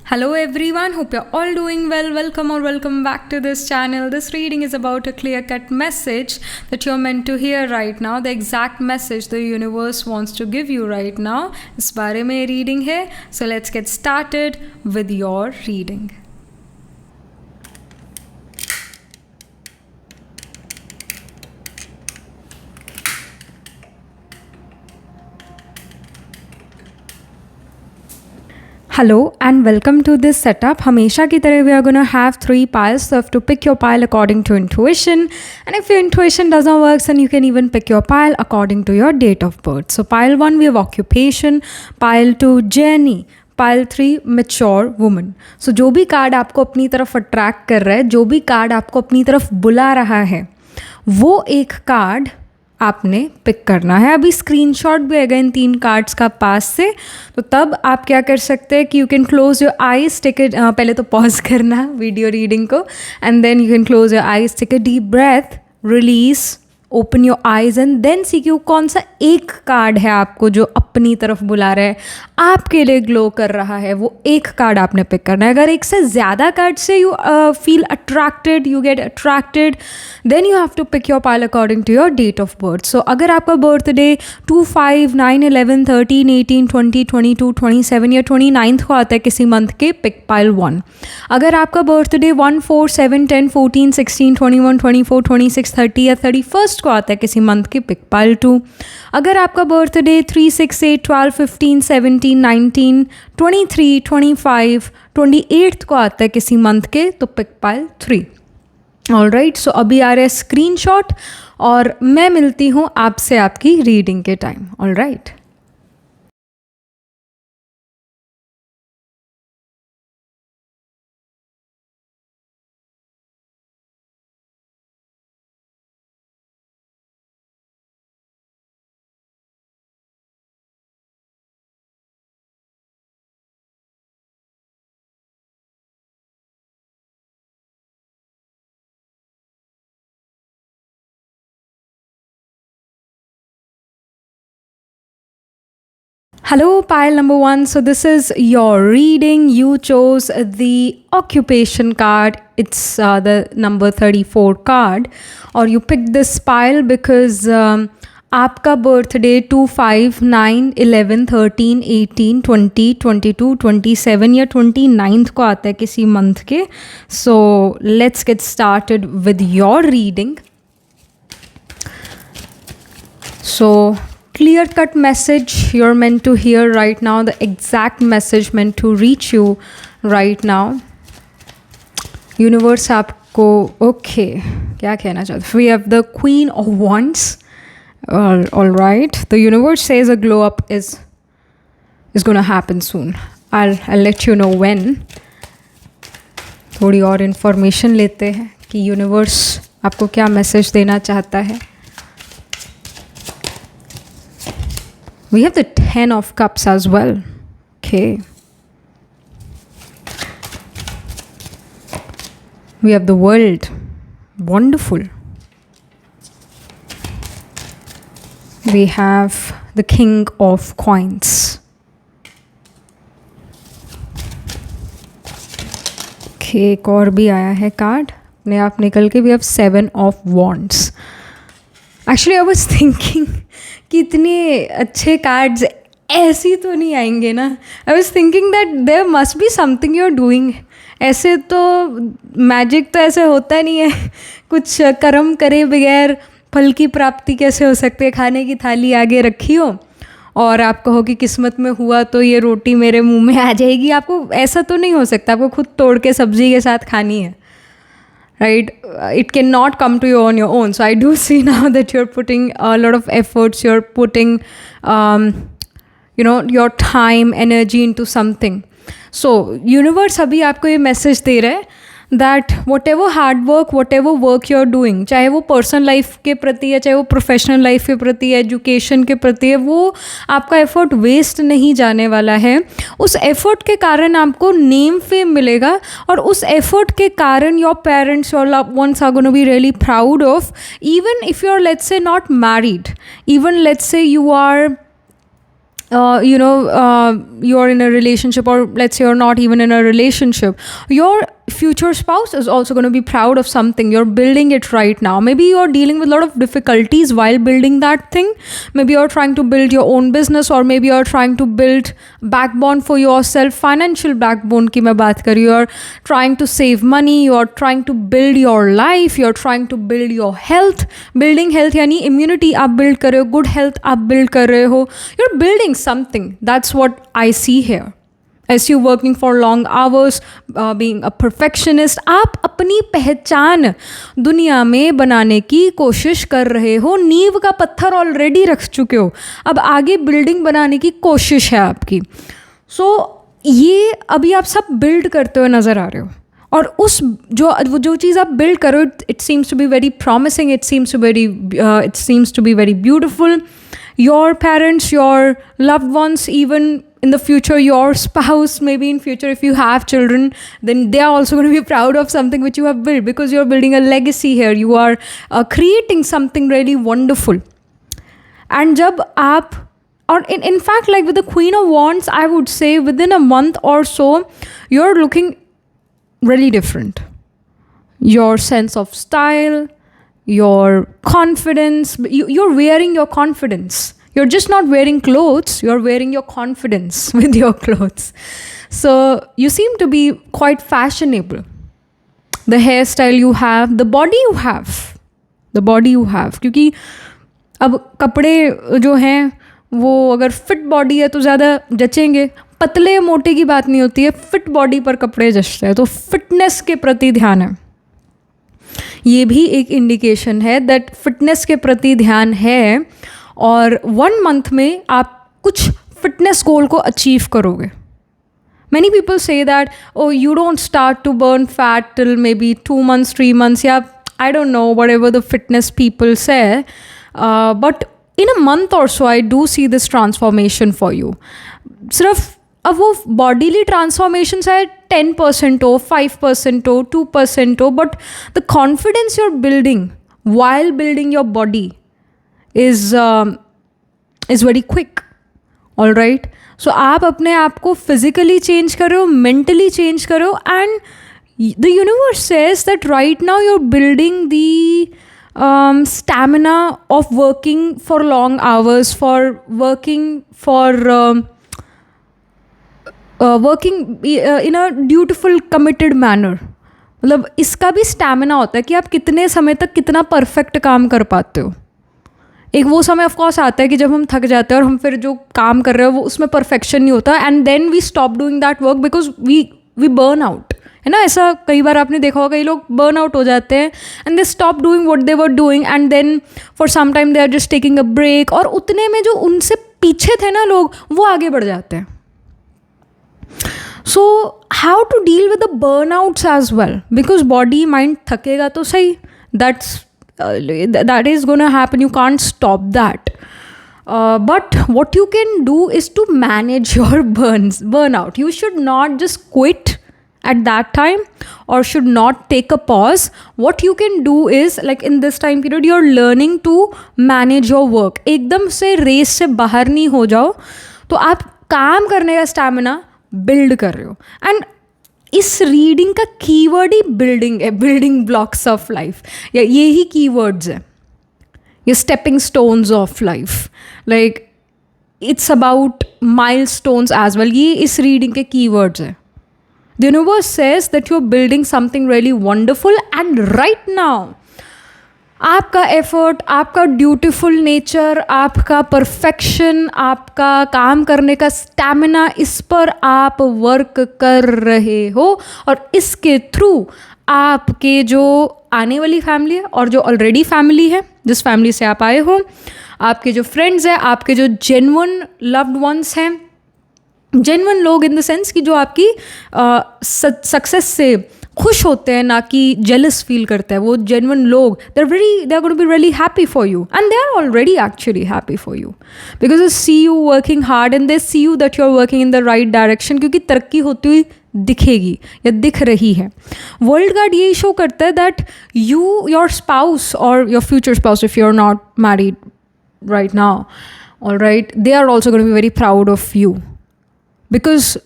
Hello everyone, hope you're all doing well. Welcome or welcome back to this channel. This reading is about a clear-cut message that you're meant to hear right now. The exact message the universe wants to give you right now. इस बारे में reading है. So let's get started with your reading. Hello and welcome to this setup. हमेशा की तरह we are going to have 3 piles, so you have to pick your pile according to intuition, and if your intuition doesn't work then you can even pick your pile according to your date of birth. So pile 1 we have occupation, pile 2 journey, pile 3 mature woman. So जो भी card आपको अपनी तरफ attract कर रहा है, जो भी कार्ड आपको अपनी तरफ बुला रहा है, वो एक कार्ड आपने पिक करना है. अभी स्क्रीनशॉट भी आएगा इन 3 कार्ड्स का पास से, तो तब आप क्या कर सकते हैं कि you can close your eyes, take it, पहले तो पॉज करना वीडियो रीडिंग को, and then you can close your eyes, take a deep breath, release, open your eyes and then see कि कौन सा एक कार्ड है आपको जो अपनी तरफ बुला रहा है, आपके लिए ग्लो कर रहा है. वो एक कार्ड आपने पिक करना है. अगर एक से ज़्यादा कार्ड से you feel attracted, you get attracted, then you have to pick your pile according to your date of birth. So अगर आपका बर्थडे 2, 5, 9, 11, 13, 18, 20, 22, 27 या 29 को आता है किसी मंथ के, पिक पाइल 1. अगर आपका बर्थडे 1, 4, 7, 10, 14, 16, 21, 24, 26, 30 या 31 को आता है किसी मंथ के, पिक पाइल 2. अगर आपका बर्थडे 3, 6, 8, 12, 15, 17, 19, 23, 25, 28 को आता है किसी मंथ के, तो पिक पाइल 3. ऑल राइट, सो अभी आ रहा है स्क्रीनशॉट और मैं मिलती हूँ आपसे आपकी रीडिंग के time. All right. Hello, pile number 1. So this is your reading. You chose the occupation card. It's the number 34 card. Or you picked this pile because आपका बर्थडे 2, 5, 9, 11, 13, 18, 20, 22, 27 या 29 को आता है किसी मंथ के. So let's get started with your reading. So clear cut message you're meant to hear right now, the exact message meant to reach you right now. Universe आपको okay क्या कहना चाहते? We have the Queen of Wands. All right, the universe says a glow up is going to happen soon. I'll let you know when. थोड़ी और information लेते हैं कि universe आपको क्या मैसेज देना चाहता है. We have the 10 of Cups as well. Okay. We have the World. Wonderful. We have the King of Coins. Okay, एक और भी आया है कार्ड अपने आप निकल के. We have 7 of Wands. Actually, I was thinking कि इतने अच्छे कार्ड्स ऐसी तो नहीं आएंगे ना. I was thinking that there must be something you are doing. ऐसे तो मैजिक तो ऐसे होता नहीं है. कुछ कर्म करे बगैर फल की प्राप्ति कैसे हो सकती है? खाने की थाली आगे रखी हो और आप कहो कि किस्मत में हुआ तो ये रोटी मेरे मुंह में आ जाएगी. आपको ऐसा तो नहीं हो सकता. आपको खुद तोड़ के सब्जी के साथ खानी है. Right, it cannot come to you on your own. So I do see now that you're putting a lot of efforts, you're putting your time, energy into something. So universe अभी आपको ये मैसेज दे रहा है that whatever hard work, whatever work you're doing, चाहे वो personal life के प्रति है, चाहे वो प्रोफेशनल लाइफ के प्रति है, एजुकेशन के प्रति है, वो आपका एफर्ट वेस्ट नहीं जाने वाला है. उस एफर्ट के कारण आपको नेम फेम मिलेगा और उस एफर्ट के कारण your parents, your loved ones are gonna be really proud of. Even if you are let's say not married, even let's say you are you're in a relationship, or let's say you're not even in a relationship, your future spouse is also going to be proud of something. You're building it right now. Maybe you're dealing with a lot of difficulties while building that thing. Maybe you're trying to build your own business, or maybe you're trying to build backbone for yourself, financial backbone ki main baat kar. You're trying to save money, you're trying to build your life, you're trying to build your health. Building health yani immunity aap build kar rahe ho, good health aap build kar rahe ho. You're building something. That's what I see here. As you working for long hours, being a perfectionist, आप अपनी पहचान दुनिया में बनाने की कोशिश कर रहे हो. नींव का पत्थर ऑलरेडी रख चुके हो, अब आगे बिल्डिंग बनाने की कोशिश है आपकी. सो ये अभी आप सब बिल्ड करते हुए नज़र आ रहे हो, और उस जो चीज़ आप बिल्ड करो, it seems to be very promising, it seems to be very beautiful. Your parents, your loved ones, even in the future, your spouse, maybe in future if you have children, then they are also going to be proud of something which you have built, because you're building a legacy here. You are creating something really wonderful. And jab aap, or in fact, like with the Queen of Wands, I would say within a month or so, you're looking really different. Your sense of style, your confidence, you're wearing your confidence. You're just not wearing clothes, you're wearing your confidence with your clothes. So you seem to be quite fashionable. The hairstyle you have, the body you have. क्योंकि अब कपड़े जो हैं वो अगर fit body है तो ज़्यादा जचेंगे. पतले मोटे की बात नहीं होती है, फिट बॉडी पर कपड़े जचते हैं. तो फिटनेस के प्रति ध्यान है. ये भी एक इंडिकेशन है दैट फिटनेस के प्रति ध्यान है, और 1 मंथ में आप कुछ फिटनेस गोल को अचीव करोगे. Many people say that, oh, you don't start to burn fat till maybe 2 months, 3 months, yeah, I don't know, whatever the fitness people say. But in a month or so, I do see this transformation for you. सिर्फ अब वो bodily transformation है 10% हो, 5% हो, 2% हो, but the confidence you are building while building your body is very quick. All right. So आप अपने आप को फिजिकली चेंज करो, मेंटली चेंज करो, and the universe says that right now you are building the stamina of working for long hours, for working in a dutiful committed manner. मतलब इसका भी stamina होता है कि आप कितने समय तक कितना परफेक्ट काम कर पाते हो. एक वो समय ऑफकोर्स आता है कि जब हम थक जाते हैं और हम फिर जो काम कर रहे हो वो उसमें परफेक्शन नहीं होता, and then we stop doing that work because we burn out. है ना, ऐसा कई बार आपने देखा होगा, कई लोग बर्न आउट हो जाते हैं and they stop doing what they were doing, and then for some time they are just taking a break, और उतने में जो उनसे पीछे थे ना लोग, वो आगे बढ़ जाते हैं. So how to deal with the burnouts as well, because body mind थकेगा तो सही, that is going to happen, you can't stop that. But what you can do is to manage your burnout. You should not just quit at that time, or should not take a pause. What you can do is, like in this time period, you're learning to manage your work. एकदम से race से बाहर नहीं हो जाओ, तो आप काम करने का स्टैमिना बिल्ड कर रहे हो. एंड इस रीडिंग का कीवर्ड ही बिल्डिंग है, बिल्डिंग ब्लॉक्स ऑफ लाइफ, या ये ही कीवर्ड्स है, ये stepping stones of life. Like it's about milestones as well. ये इस रीडिंग के कीवर्ड्स है. The universe says that you are building something really wonderful, and right now आपका एफर्ट, आपका ड्यूटीफुल नेचर, आपका परफेक्शन, आपका काम करने का स्टैमिना, इस पर आप वर्क कर रहे हो, और इसके थ्रू आपके जो आने वाली फैमिली है और जो ऑलरेडी फैमिली है, जिस फैमिली से आप आए हो, आपके जो फ्रेंड्स हैं, आपके जो जेन्युइन लव्ड वंस हैं, जेन्युइन लोग इन द सेंस कि जो आपकी सक्सेस से खुश होते हैं, ना कि जेलस फील करते हैं, वो जेन्युइन लोग, they are going to be really happy for you, and they are already actually happy for you, because they see you working hard and they see you that you are working in the right direction, क्योंकि तरक्की होती हुई दिखेगी या दिख रही है. World card यही शो करता है दैट योर स्पाउस और your future spouse, if you are not married right now, all right, they are also going to be very proud of you, because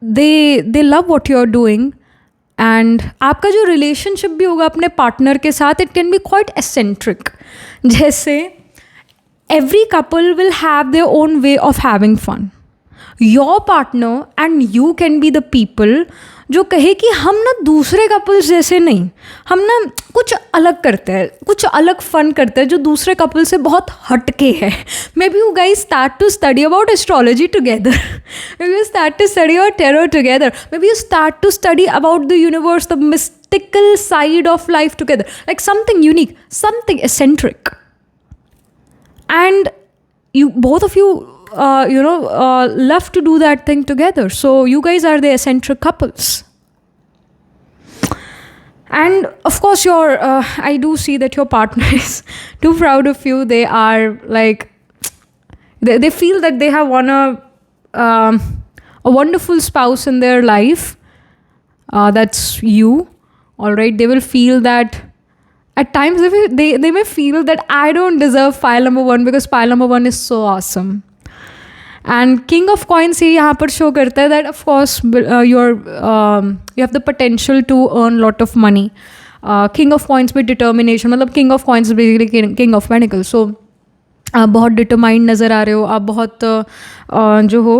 they love what you're doing. And आपका जो relationship भी होगा अपने partner के साथ, it can B quite eccentric. जैसे every couple will have their own way of having fun. Your partner and you can be the people जो कहे कि हम ना दूसरे कपल्स जैसे नहीं, हम ना कुछ अलग करते हैं, कुछ अलग फन करते हैं जो दूसरे कपल से बहुत हटके है. Maybe you guys start to study about astrology together, maybe you start to study about tarot together, maybe you start to study about the universe, the mystical side of life together, like something unique, something eccentric. And you both of you love to do that thing together, so you guys are the eccentric couples. And of course I do see that your partner is too proud of you. They are like they feel that they have won a wonderful spouse in their life. That's you, all right. They will feel that at times they may feel that I don't deserve pile number 1 because pile number 1 is so awesome. And King of Coins ये यहाँ पर show करता है that of course you have the potential to earn lot of money. King of Coins में determination, मतलब King of Coins is basically King of Pentacles. So आप बहुत determined नज़र आ रहे हो, आप बहुत जो हो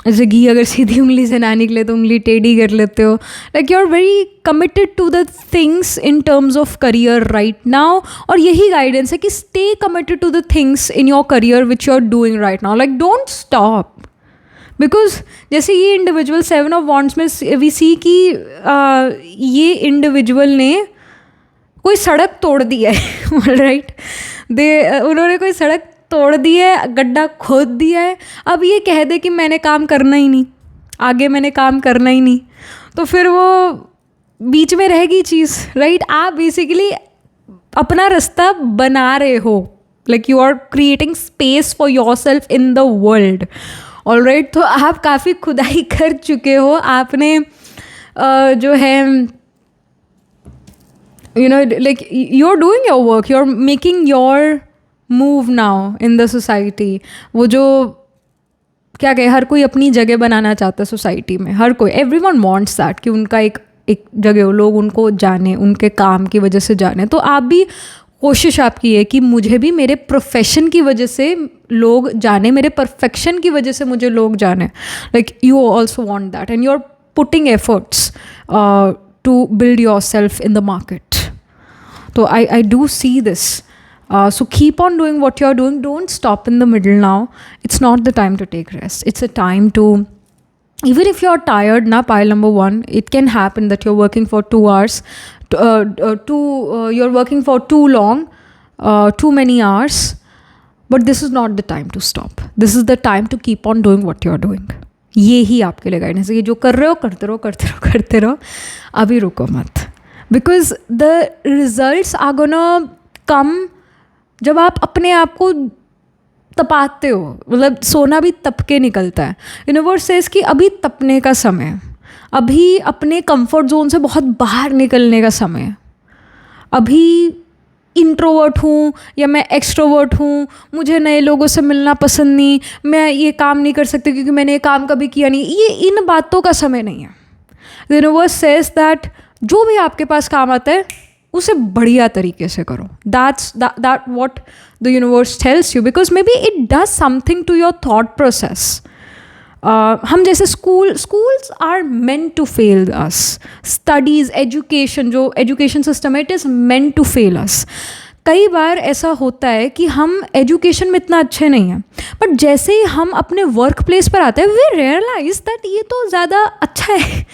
जैसे घी अगर सीधी उंगली से ना निकले तो उंगली टेढ़ी कर लेते हो. Like you are very committed to the things in terms of career right now. और यही गाइडेंस है कि stay committed to the things in your career which you are doing right now. Like don't stop, because जैसे ये individual 7 of wands में we see कि ये individual ने कोई सड़क तोड़ दी है, राइट. उन्होंने कोई सड़क तोड़ दी है, गड्ढा खोद दिया है. अब ये कह दे कि मैंने काम करना ही नहीं, आगे मैंने काम करना ही नहीं, तो फिर वो बीच में रहेगी चीज़, राइट. आप बेसिकली अपना रास्ता बना रहे हो, like you are creating space for yourself in the world, all right. तो आप काफ़ी खुदाई कर चुके हो, आपने जो है like you are doing your work, you are making your move now in the society. वो जो क्या कहे, हर कोई अपनी जगह बनाना चाहता है सोसाइटी में, हर कोई, एवरीवन वांट्स दैट कि उनका एक जगह हो, लोग उनको जाने, उनके काम की वजह से जाने. तो आप भी कोशिश आपकी है कि मुझे भी मेरे प्रोफेशन की वजह से लोग जाने, मेरे परफेक्शन की वजह से मुझे लोग जाने. Like you also want that and you are putting efforts to build yourself in the market. तो I do see this. So keep on doing what you're doing. Don't stop in the middle now. It's not the time to take rest. It's a time to, even if you're tired, na pile number 1, it can happen that you're working for 2 hours, you're working for too long, too many hours. But this is not the time to stop. This is the time to keep on doing what you're doing. ये ही आपके लिए guidance है. ये जो कर रहे हो करते रहो, करते रहो, करते रहो, अभी रुको मत. Because the results are gonna come जब आप अपने आप को तपाते हो. मतलब सोना भी तप के निकलता है. यूनिवर्स सेज कि अभी तपने का समय है, अभी अपने कंफर्ट जोन से बहुत बाहर निकलने का समय है. अभी इंट्रोवर्ट हूँ या मैं एक्सट्रोवर्ट हूँ, मुझे नए लोगों से मिलना पसंद नहीं, मैं ये काम नहीं कर सकती क्योंकि मैंने ये काम कभी किया नहीं, ये इन बातों का समय नहीं है. द यूनिवर्स सेज दैट जो भी आपके पास काम आता है उसे बढ़िया तरीके से करो. That what the universe tells you, because maybe it does something to your thought process. हम जैसे schools are meant to fail us. Studies, education, जो एजुकेशन सिस्टम है, it is meant to fail us. कई बार ऐसा होता है कि हम एजुकेशन में इतना अच्छे नहीं हैं, बट जैसे ही हम अपने वर्क प्लेस पर आते हैं वी रियलाइज दैट ये तो ज़्यादा अच्छा है.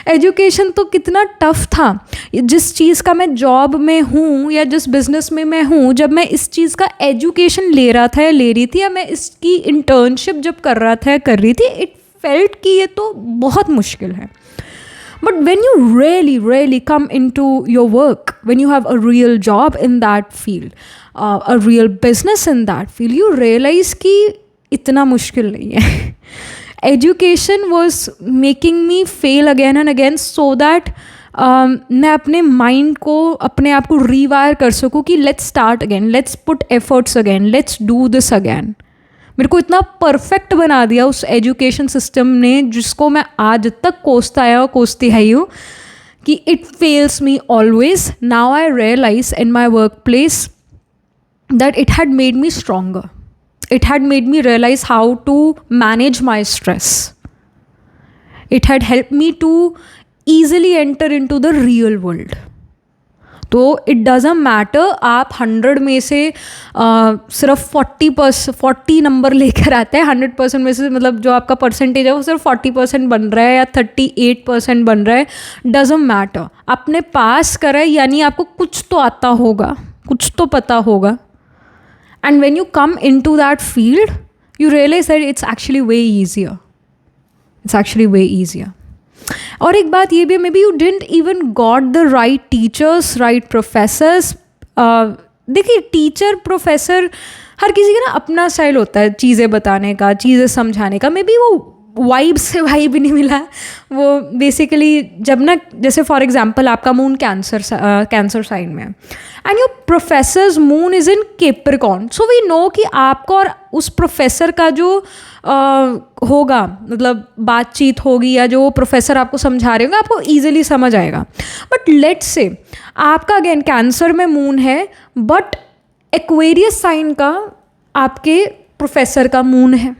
एजुकेशन तो कितना टफ था. जिस चीज़ का मैं जॉब में हूँ या जिस बिज़नेस में मैं हूँ, जब मैं इस चीज़ का एजुकेशन ले रहा था या ले रही थी, या मैं इसकी इंटर्नशिप जब कर रहा था या कर रही थी, इट फेल्ट कि ये तो बहुत मुश्किल है. But when you really come into your work, when you have a real job in that field, a real business in that field, you realize कि इतना मुश्किल नहीं है. Education was making me fail again and again so that मैं अपने mind को, अपने आप को रीवायर कर सकूँ कि let's start again, let's put efforts again, let's do this again. मेरे को इतना परफेक्ट बना दिया उस एजुकेशन सिस्टम ने, जिसको मैं आज तक कोसती आई हूँ कि it fails me always. Now I realize in my workplace that it had made me stronger. It had made me realize how to manage my stress. It had helped me to easily enter into the real world. तो it doesn't matter आप 100 में से सिर्फ 40 number लेकर आते हैं, 100% में से मतलब जो आपका परसेंटेज है वो सिर्फ 40% बन रहा है या 38% बन रहा है, डज़न्ट मैटर। आपने पास करा है यानी आपको कुछ तो आता होगा, कुछ तो पता होगा। And when you come into that field, you realize that it's actually way easier. It's actually way easier. और एक बात ये भी, maybe you didn't even got the right teachers, right professors. देखिए टीचर प्रोफेसर हर किसी का ना अपना स्टाइल होता है चीज़ें बताने का, चीज़ें समझाने का। मे बी वो वाइब से वाइब नहीं मिला, वो बेसिकली जब ना, जैसे फॉर एग्जांपल आपका मून कैंसर साइन में है and your professor's moon is in Capricorn, so we know कि आपको और उस प्रोफेसर का जो होगा, मतलब बातचीत होगी या जो प्रोफेसर आपको समझा रहे होंगे आपको ईजिली समझ आएगा। बट लेट्स से आपका अगेन कैंसर में मून है बट एक्वेरियस साइन का आपके प्रोफेसर का मून है,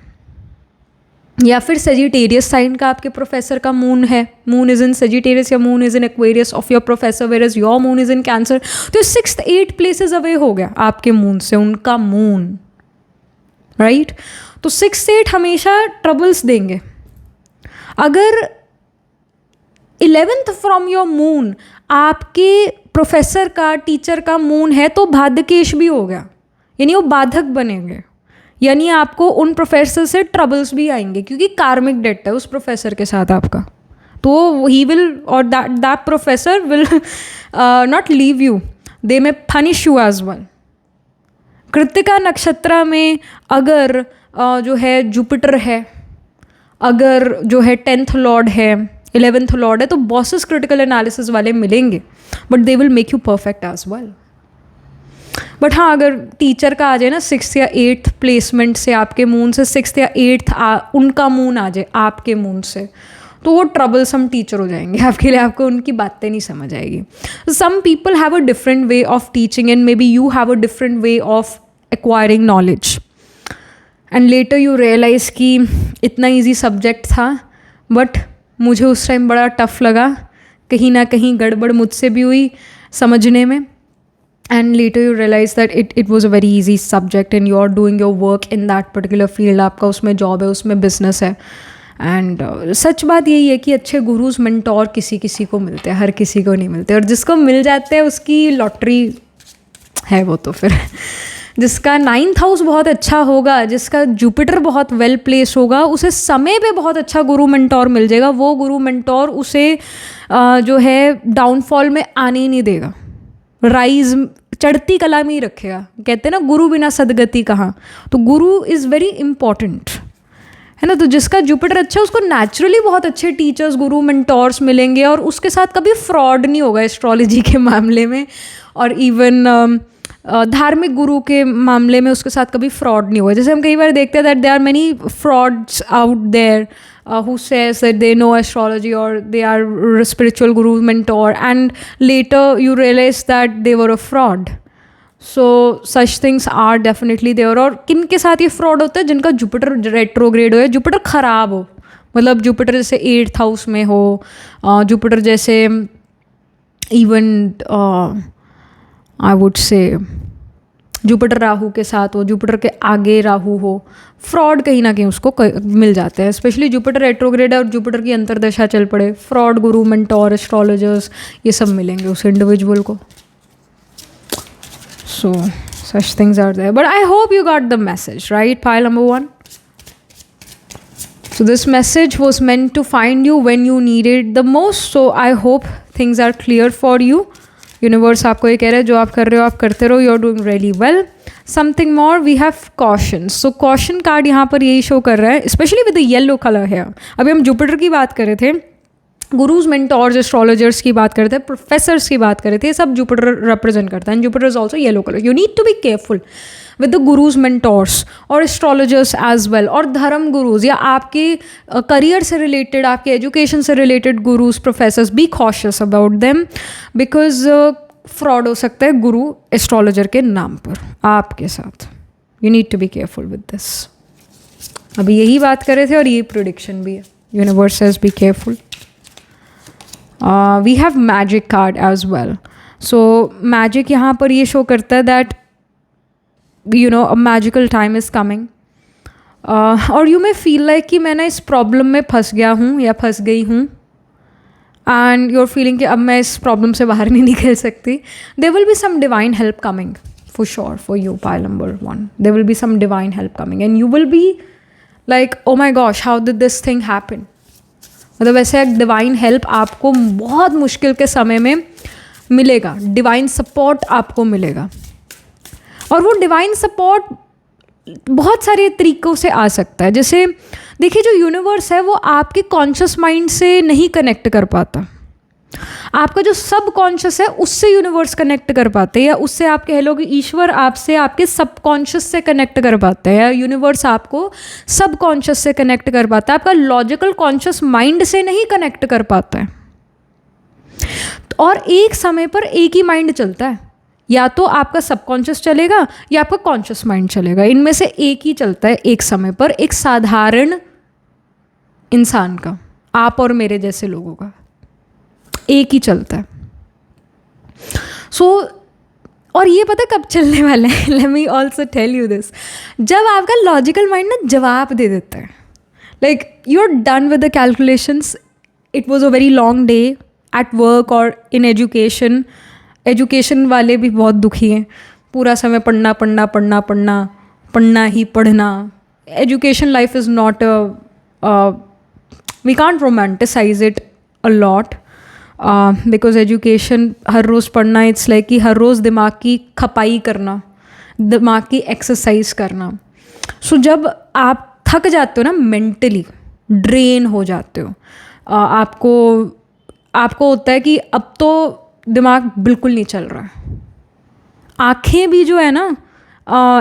या फिर सेजिटेरियस साइन का आपके प्रोफेसर का मून है, मून इज इन सेजिटेरियस या moon is in Aquarius of your professor, where is your moon is in Cancer. तो 6th 8 प्लेसेस अवे हो गया आपके मून से उनका मून, राइट। तो 6 8 हमेशा ट्रबल्स देंगे। अगर 11th फ्रॉम योर मून आपके प्रोफेसर का, टीचर का मून है तो बाधकेश भी हो गया, यानी वो बाधक बनेंगे, यानी आपको उन प्रोफेसर से ट्रबल्स भी आएंगे क्योंकि कार्मिक डेट है उस प्रोफेसर के साथ आपका। तो ही विल और that professor will not leave you, they may punish you as well. Krittika नक्षत्र में अगर जो है जुपिटर है, अगर जो है 10th लॉर्ड है, 11th लॉर्ड है, तो बॉसेस क्रिटिकल एनालिसिस वाले मिलेंगे but they will make you perfect as well. But हाँ, अगर टीचर का आ जाए ना 6th या 8th प्लेसमेंट से आपके मून से 6th या 8th उनका मून आ जाए आपके मून से, तो वो ट्रबलसम टीचर हो जाएंगे आपके लिए, आपको उनकी बातें नहीं समझ आएगी। Some people have a different way of teaching and maybe you have a different way of acquiring knowledge and later you realize कि इतना ईजी सब्जेक्ट था बट मुझे उस टाइम बड़ा टफ लगा, कहीं ना कहीं गड़बड़ मुझसे भी हुई समझने में। And later you realize that it was a very easy subject and you are doing your work in that particular field. आपका उसमें जॉब है, उसमें बिजनेस है। एंड सच बात यही है कि अच्छे गुरुज मेंटोर किसी किसी को मिलते हैं, हर किसी को नहीं मिलते, और जिसको मिल जाते हैं उसकी लॉटरी है वो। तो फिर जिसका 9th हाउस बहुत अच्छा होगा, जिसका जुपिटर बहुत वेल प्लेस होगा, उसे समय पे बहुत अच्छा गुरु मेंटोर मिल जाएगा। वो गुरु मेंटोर उसे जो है डाउनफॉल में आने ही नहीं देगा, राइज चढ़ती कला में ही रखेगा। कहते हैं ना गुरु बिना सदगति कहाँ, तो गुरु इज़ वेरी इंपॉर्टेंट, है ना। तो जिसका जुपिटर अच्छा है उसको नेचुरली बहुत अच्छे टीचर्स, गुरु मेंटोर्स मिलेंगे और उसके साथ कभी फ्रॉड नहीं होगा एस्ट्रोलॉजी के मामले में, और इवन धार्मिक गुरु के मामले में उसके साथ कभी फ्रॉड नहीं होगा। जैसे हम कई बार देखते हैं that there are many frauds out there who says that they know astrology or they are spiritual guru mentor and later you realize that they were a fraud. So such things are definitely there. और किन के साथ ये fraud होता है? जिनका Jupiter retrograde हो या जुपिटर ख़राब हो, मतलब जुपिटर जैसे 8th हाउस में हो, जुपिटर जैसे even I would say Jupiter Rahu के साथ हो, जुपिटर के आगे राहु हो, फ्रॉड कहीं ना कहीं उसको मिल जाते हैं। स्पेशली जुपिटर रेट्रोग्रेड है और जुपिटर की अंतर्दशा चल पड़े, फ्रॉड गुरु मेंटोर एस्ट्रोलॉजर्स ये सब मिलेंगे उस इंडिविजुअल को। So such things are there, but I hope you got the message, right? Pile number 1. So this message was meant to find you when you needed the most. So I hope things are clear for you. Universe आपको ये कह रहा है जो आप कर रहे हो आप करते रहो, you are doing really well. Something more, we have caution. So caution card यहाँ पर यही शो कर रहा है, specially with the yellow colour है। अभी हम जुपिटर की बात कर रहे थे, गुरुज, मेंटोर्स, एस्ट्रोलॉजर्स की बात करते हैं, प्रोफेसर्स की बात करते हैं, सब जुपिटर रिप्रेजेंट करता है. And Jupiter is also yellow colour. You need to be careful with the gurus, mentors और एस्ट्रोलॉजर्स एज वेल, और धर्म गुरुज या आपके करियर से रिलेटेड, आपके एजुकेशन से related gurus, professors, be cautious about them, because fraud हो सकता है गुरु एस्ट्रोलॉजर के नाम पर आपके साथ. You need to be careful with this. अभी यही बात कर रहे थे और यही प्रोडिक्शन भी है. Universe says be careful. We have magic card as well. So magic यहाँ पर ये शो करता है that you know a magical time is coming, और यू मे फील लाइक कि मैं ना इस प्रॉब्लम में फंस गया हूँ या फंस गई हूँ, एंड यूर फीलिंग कि अब मैं इस प्रॉब्लम से बाहर नहीं निकल सकती. There will be some divine help coming for sure for you, pile number 1. There will be some divine help coming and you will be like, oh my gosh, how did this thing happen? मतलब ऐसे एक divine help आपको बहुत मुश्किल के समय में मिलेगा, डिवाइन सपोर्ट आपको मिलेगा. और वो डिवाइन सपोर्ट बहुत सारे तरीक़ों से आ सकता है. जैसे देखिए, जो यूनिवर्स है वो आपके कॉन्शियस माइंड से नहीं कनेक्ट कर पाता. आपका जो सब कॉन्शियस है उससे यूनिवर्स कनेक्ट कर पाते हैं, या उससे आप कह लो कि ईश्वर आपसे आपके सब कॉन्शियस से कनेक्ट कर पाते हैं, या यूनिवर्स आपको सब कॉन्शियस से कनेक्ट कर पाता है. आपका लॉजिकल कॉन्शियस माइंड से नहीं कनेक्ट कर पाता है. और एक समय पर एक ही माइंड चलता है, या तो आपका सबकॉन्शियस चलेगा या आपका कॉन्शियस माइंड चलेगा. इनमें से एक ही चलता है एक समय पर, एक साधारण इंसान का, आप और मेरे जैसे लोगों का एक ही चलता है. सो और ये पता कब चलने वाला है? Let me also tell you this. जब आपका लॉजिकल माइंड ना जवाब दे देता है, like you are done with the calculations, it was a very long day at work और इन एजुकेशन. एजुकेशन वाले भी बहुत दुखी हैं, पूरा समय पढ़ना पढ़ना पढ़ना पढ़ना पढ़ना ही पढ़ना. Education life is not we can't romanticise it a lot, because education हर रोज़ पढ़ना, इट्स लाइक कि हर रोज़ दिमाग की खपाई करना, दिमाग की एक्सरसाइज करना. सो जब आप थक जाते हो ना, मेंटली ड्रेन हो जाते हो, आपको होता है कि अब तो दिमाग बिल्कुल नहीं चल रहा है. आँखें भी जो है ना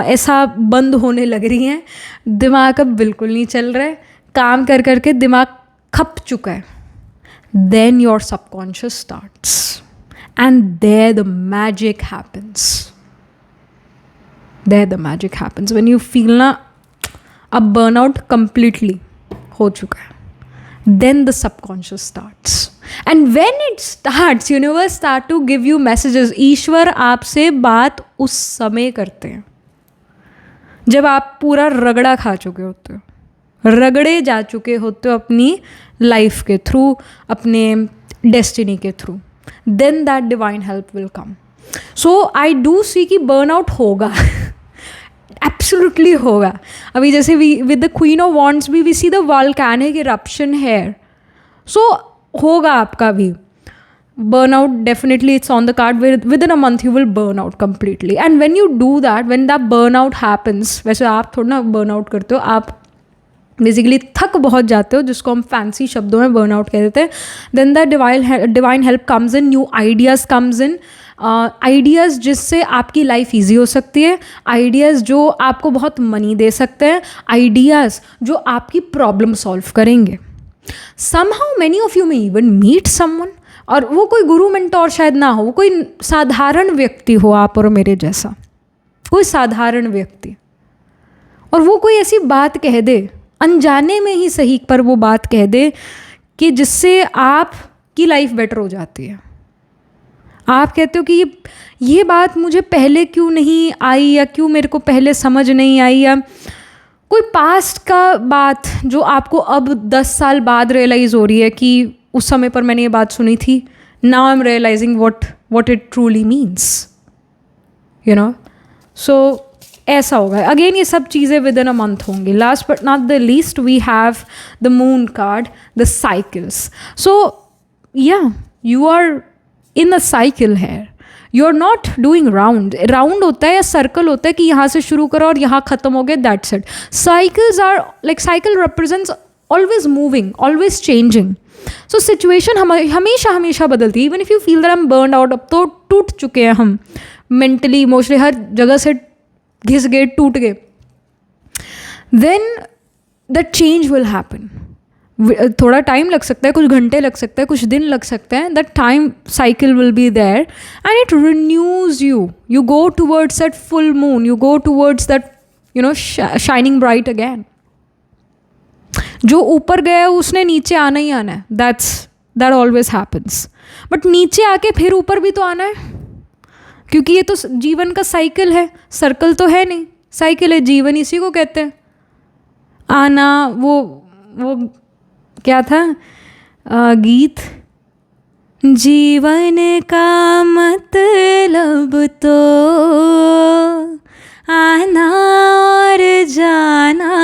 ऐसा बंद होने लग रही हैं, दिमाग अब बिल्कुल नहीं चल रहा है, काम कर करके दिमाग खप चुका है. Then your subconscious starts, and there the magic happens. There the magic happens when you feel ना अब burnout completely हो चुका है. Then the subconscious starts, and when it starts, universe start to give you messages. ईश्वर आपसे बात उस समय करते हैं जब आप पूरा रगड़ा खा चुके होते हो, रगड़े जा चुके होते हो अपनी लाइफ के थ्रू, अपने डेस्टिनी के through. Then that divine help will come. So I do see कि बर्नआउट होगा, एब्सोल्युटली होगा. अभी जैसे we with the queen of wands भी we see the volcanic eruption here. So होगा आपका भी burnout. Definitely it's on the card. Within a month you will burn out completely, and when you do that, when that burnout happens, वैसे आप थोड़ा ना burnout करते हो, आप बेसिकली थक बहुत जाते हो, जिसको हम फैंसी शब्दों में बर्नआउट कह देते हैं. Then the divine help comes in, new ideas comes in, ideas जिससे आपकी लाइफ ईजी हो सकती है, आइडियाज़ जो आपको बहुत मनी दे सकते हैं, आइडियाज़ जो आपकी प्रॉब्लम सॉल्व करेंगे. Somehow many of you may even meet someone, और वो कोई गुरु मेंटोर शायद ना हो, वो कोई साधारण व्यक्ति हो, आप और मेरे जैसा कोई साधारण व्यक्ति, और वो कोई ऐसी बात कह दे, अनजाने में ही सही, पर वो बात कह दे कि जिससे आपकी लाइफ बेटर हो जाती है. आप कहते हो कि ये बात मुझे पहले क्यों नहीं आई, या क्यों मेरे को पहले समझ नहीं आई, या कोई पास्ट का बात जो आपको अब 10 साल बाद रियलाइज़ हो रही है कि उस समय पर मैंने ये बात सुनी थी. Now I am realising what it truly means, you know. So ऐसा होगा. अगेन ये सब चीज़ें विद इन अ मंथ होंगी. Last but not the least we have the moon card, the cycles. So या you are in a cycle है, you are not doing round. Round होता है या सर्कल होता है कि यहाँ से शुरू करो और यहाँ ख़त्म हो गया, that's it. Cycles are like, cycle represents always moving, always changing. So situation हमेशा हमेशा बदलती है. Even if you feel that I am burn out, अब तो टूट चुके हैं हम मेंटली, इमोशनली, हर जगह से घिस गए, टूट गए, then that change will happen. थोड़ा टाइम लग सकता है, कुछ घंटे लग सकते हैं, कुछ दिन लग सकते हैं. That time cycle will be there and it renews you. You go towards that full moon, you go towards that shining bright again. जो ऊपर गया उसने नीचे आना ही आना है. That always happens. बट नीचे आके फिर ऊपर भी तो आना है, क्योंकि ये तो जीवन का साइकिल है. सर्कल तो है नहीं, साइकिल है. जीवन इसी को कहते हैं. आना, वो क्या था गीत, जीवन का मतलब तो आना और जाना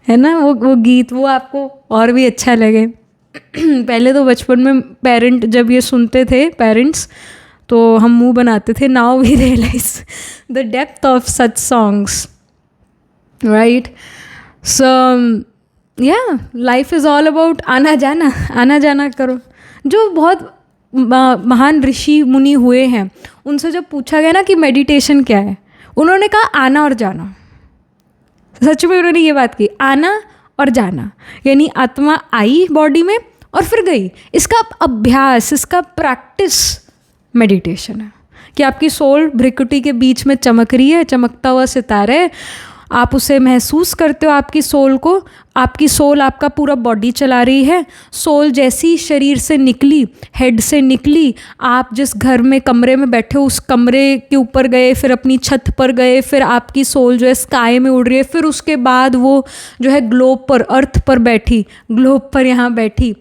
है ना. वो गीत, वो आपको और भी अच्छा लगे. पहले तो बचपन में पेरेंट जब ये सुनते थे, पेरेंट्स, तो हम मुंह बनाते थे. Now we realise the depth of such songs, right. So या लाइफ इज़ ऑल अबाउट आना जाना करो. जो बहुत महान ऋषि मुनि हुए हैं, उनसे जब पूछा गया ना कि मेडिटेशन क्या है, उन्होंने कहा आना और जाना. सच में उन्होंने ये बात की, आना और जाना, यानी आत्मा आई बॉडी में और फिर गई. इसका अभ्यास, इसका प्रैक्टिस मेडिटेशन है. कि आपकी सोल भ्रिकुटी के बीच में चमक रही है, चमकता हुआ सितारा है, आप उसे महसूस करते हो, आपकी सोल को. आपकी सोल आपका पूरा बॉडी चला रही है. सोल जैसी शरीर से निकली, हेड से निकली, आप जिस घर में कमरे में बैठे हो उस कमरे के ऊपर गए, फिर अपनी छत पर गए, फिर आपकी सोल जो है स्काई में उड़ रही है, फिर उसके बाद वो जो है ग्लोब पर, अर्थ पर बैठी, ग्लोब पर यहाँ बैठी,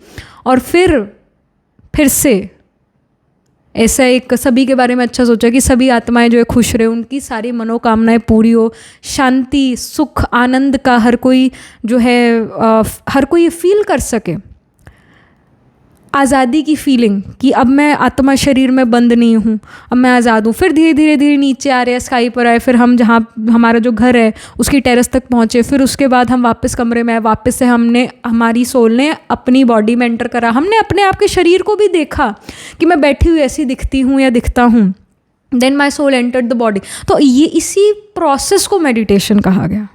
और फिर से ऐसा एक सभी के बारे में अच्छा सोचा कि सभी आत्माएं जो है खुश रहे, उनकी सारी मनोकामनाएं पूरी हो, शांति, सुख, आनंद का हर कोई जो है हर कोई ये फील कर सके. आज़ादी की फीलिंग कि अब मैं आत्मा शरीर में बंद नहीं हूँ, अब मैं आज़ाद हूँ. फिर धीरे धीरे धीरे नीचे आ रहे हैं, स्काई पर आए, फिर हम जहाँ हमारा जो घर है उसकी टेरेस तक पहुँचे, फिर उसके बाद हम वापस कमरे में आए, वापस से हमारी सोल ने अपनी बॉडी में एंटर करा. हमने अपने आप के शरीर को भी देखा कि मैं बैठी हुई ऐसी दिखती हूँ या दिखता हूँ. Then my soul entered the body. तो ये इसी प्रोसेस को मेडिटेशन कहा गया.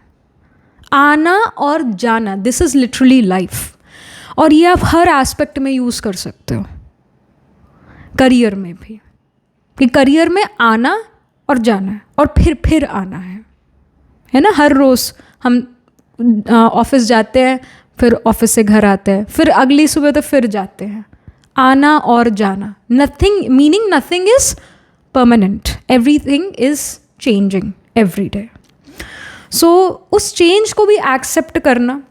आना और जाना, दिस इज़ लिटरली लाइफ. और ये आप हर एस्पेक्ट में यूज़ कर सकते हो. करियर में भी, कि करियर में आना और जाना है और फिर आना है ना. हर रोज़ हम ऑफिस जाते हैं, फिर ऑफिस से घर आते हैं, फिर अगली सुबह तो फिर जाते हैं. आना और जाना. Nothing is permanent, everything is changing every day. So उस चेंज को भी एक्सेप्ट करना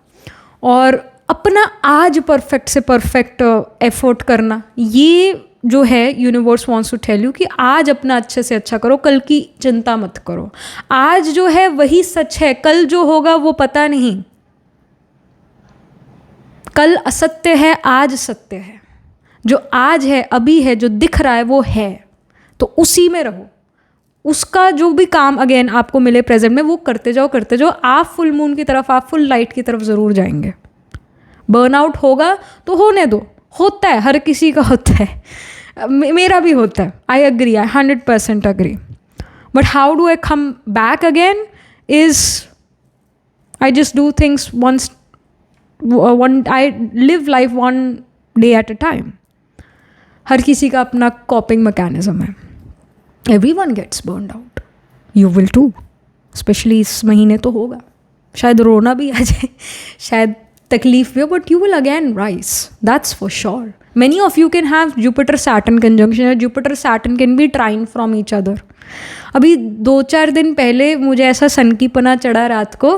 और अपना आज परफेक्ट से परफेक्ट एफर्ट करना, ये जो है universe wants to tell you कि आज अपना अच्छे से अच्छा करो, कल की चिंता मत करो. आज जो है वही सच है, कल जो होगा वो पता नहीं. कल असत्य है, आज सत्य है. जो आज है, अभी है, जो दिख रहा है वो है, तो उसी में रहो. उसका जो भी काम अगेन आपको मिले प्रेजेंट में, वो करते जाओ. आप फुल मून की तरफ, आप फुल लाइट की तरफ ज़रूर जाएंगे. बर्नआउट होगा तो होने दो, होता है, हर किसी का होता है, मेरा भी होता है. I agree, I 100% agree. But how do I come back again is I just do things I live life one day at a time. हर किसी का अपना कॉपिंग मैकेनिज्म है. Everyone gets burned out, you will too. Especially इस महीने तो होगा, शायद रोना भी आ जाए, शायद तकलीफ भी हो, but you will again rise, that's for sure. Many of you can have Jupiter-Saturn conjunction, or Jupiter-Saturn can be trine from each other. अभी 2-4 दिन पहले मुझे ऐसा सनकीपना चढ़ा रात को.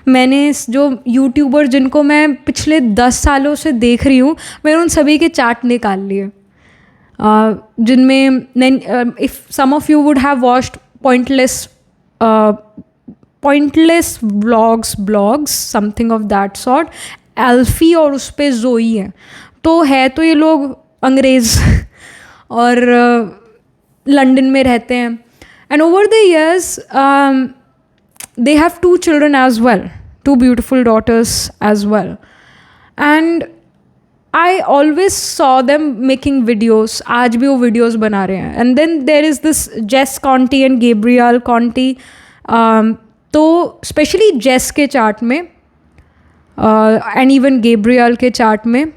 मैंने जो यूट्यूबर जिनको मैं पिछले 10 सालों से देख रही हूँ, मैंने उन सभी के चार्ट निकाल लिए, जिनमें if some of you would have watched pointless blogs something of that sort. एल्फी और उस पर जोई है, तो ये लोग अंग्रेज़ और लंदन में रहते हैं. And over the years they have 2 children as well, 2 beautiful daughters as well. And I always saw them making videos, आज भी वो वीडियोज़ बना रहे हैं. And then there is this Jess Conte and Gabriel कॉन्टी. तो स्पेशली जेस के chart में एंड इवन गैब्रियल के चार्ट में,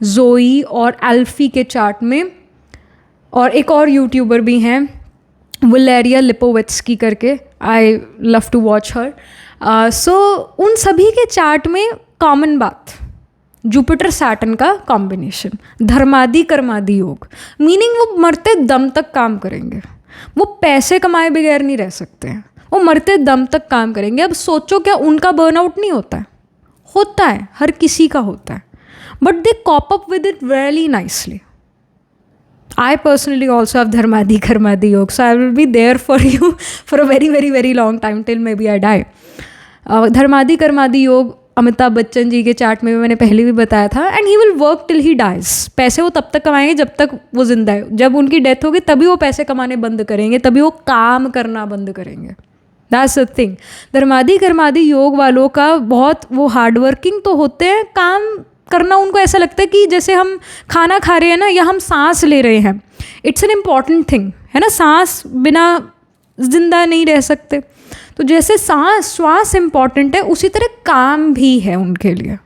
जोई और एल्फी के चार्ट में, और एक और यूट्यूबर भी हैं वलेरिया लिपोविट्स्की करके, आई लव टू वॉच हर. सो उन सभी के चार्ट में कॉमन बात, जुपिटर सैटर्न का कॉम्बिनेशन, धर्मादि कर्मादि योग, मीनिंग वो मरते दम तक काम करेंगे. वो पैसे कमाए बगैर नहीं रह सकते हैं, वो मरते दम तक काम करेंगे. अब सोचो क्या उनका बर्नआउट नहीं होता है? होता है, हर किसी का होता है, but they corp up with it very nicely. I personally also have Dharmadi Karmadi Yoga, so I will be there for you for a very very very long time till maybe I die. धर्मादि कर्मादि योग अमिताभ बच्चन जी के chart में भी मैंने पहले भी बताया था. And he will work till he dies. पैसे वो तब तक कमाएंगे जब तक वो जिंदा है. जब उनकी डेथ होगी तभी वो पैसे कमाने बंद करेंगे, तभी वो काम करना बंद करेंगे. That's the thing. धर्मादि कर्मादि योग वालों का बहुत, वो हार्ड वर्किंग तो होते हैं, काम करना उनको ऐसा लगता है कि जैसे हम खाना खा रहे हैं ना, या हम सांस ले रहे हैं. इट्स एन इम्पॉर्टेंट थिंग है ना, सांस बिना जिंदा नहीं रह सकते. तो जैसे श्वास इम्पॉर्टेंट है, उसी तरह काम भी है उनके लिए,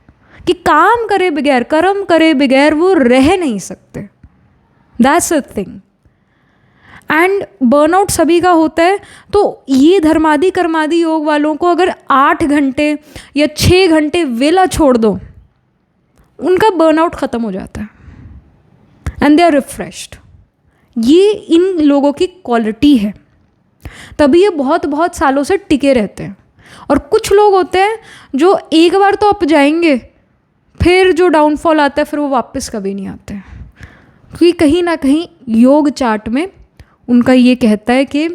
कि काम करे बगैर, कर्म करे बगैर वो रह नहीं सकते. That's a thing. And burnout सभी का होता है. तो ये धर्मादि कर्मादि योग वालों को अगर 8 घंटे या 6 घंटे वेला छोड़ दो, उनका बर्नआउट ख़त्म हो जाता है एंड दे आर रिफ्रेश्ड. ये इन लोगों की क्वालिटी है, तभी ये बहुत बहुत सालों से टिके रहते हैं. और कुछ लोग होते हैं जो एक बार तो अप जाएंगे, फिर जो डाउनफॉल आता है फिर वो वापस कभी नहीं आते हैं. क्योंकि कहीं ना कहीं योग चार्ट में उनका ये कहता है कि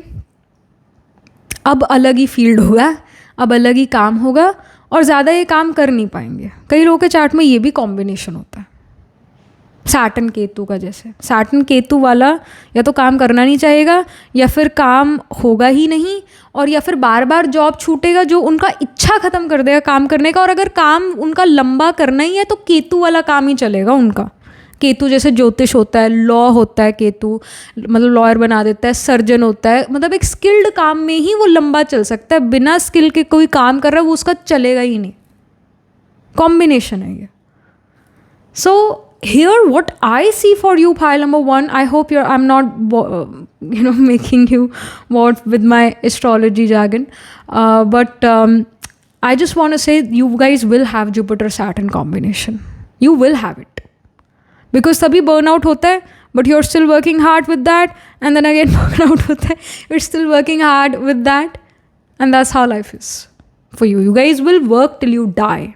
अब अलग ही फील्ड होगा, अब अलग ही काम होगा, और ज़्यादा ये काम कर नहीं पाएंगे. कई लोगों के चार्ट में ये भी कॉम्बिनेशन होता है सैटर्न केतु का. जैसे सैटर्न केतु वाला या तो काम करना नहीं चाहेगा, या फिर काम होगा ही नहीं, और या फिर बार बार जॉब छूटेगा जो उनका इच्छा ख़त्म कर देगा काम करने का. और अगर काम उनका लंबा करना ही है तो केतु वाला काम ही चलेगा उनका. केतु जैसे ज्योतिष होता है, लॉ होता है, केतु मतलब लॉयर बना देता है, सर्जन होता है, मतलब एक स्किल्ड काम में ही वो लंबा चल सकता है. बिना स्किल के कोई काम कर रहा है वो उसका चलेगा ही नहीं. कॉम्बिनेशन है ये. So here what I see for you, pile number 1, I hope I am not making you what with my astrology jargon, but I just want to say you guys will have Jupiter Saturn combination. You will have it. Because तभी burnout होता है, but you are still working hard with that, and then again burnout होता है, you are still working hard with that, and that's how life is for you. You guys will work till you die.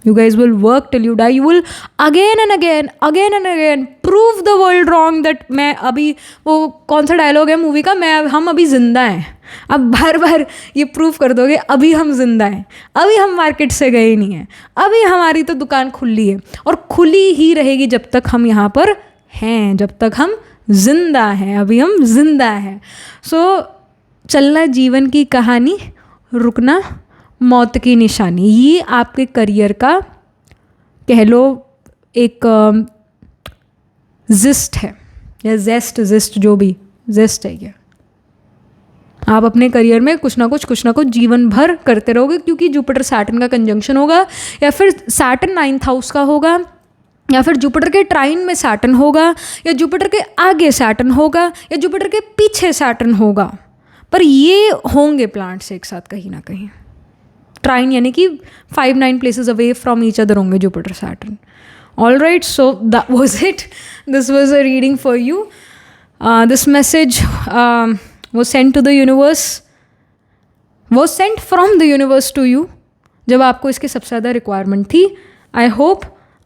You guys will work till you die. You will again and again prove the world wrong that मैं अभी, वो कौन सा dialogue है movie का, हम अभी ज़िंदा हैं. अब बार बार ये प्रूव कर दोगे अभी हम ज़िंदा हैं, अभी हम मार्केट से गए नहीं हैं, अभी हमारी तो दुकान खुली है, और खुली ही रहेगी जब तक हम यहाँ पर हैं, जब तक हम जिंदा हैं. अभी हम जिंदा हैं. सो चलना जीवन की कहानी, रुकना मौत की निशानी. ये आपके करियर का कह लो एक जिस्ट है, या जिस्ट जो भी जिस्ट है. ये आप अपने करियर में कुछ ना कुछ जीवन भर करते रहोगे, क्योंकि जुपिटर सैटर्न का कंजंक्शन होगा, या फिर सैटर्न 9th हाउस का होगा, या फिर जुपिटर के ट्राइन में सैटर्न होगा, या जुपिटर के आगे सैटर्न होगा, या जुपिटर के पीछे सैटर्न होगा. पर ये होंगे प्लांट्स एक साथ कहीं ना कहीं. ट्राइन यानी कि 5-9 places away from each other होंगे Jupiter Saturn. All right, so that was it. This was a reading for you. This message was sent to the universe, was sent from the universe to you, जब आपको इसकी सबसे ज़्यादा requirement थी. I hope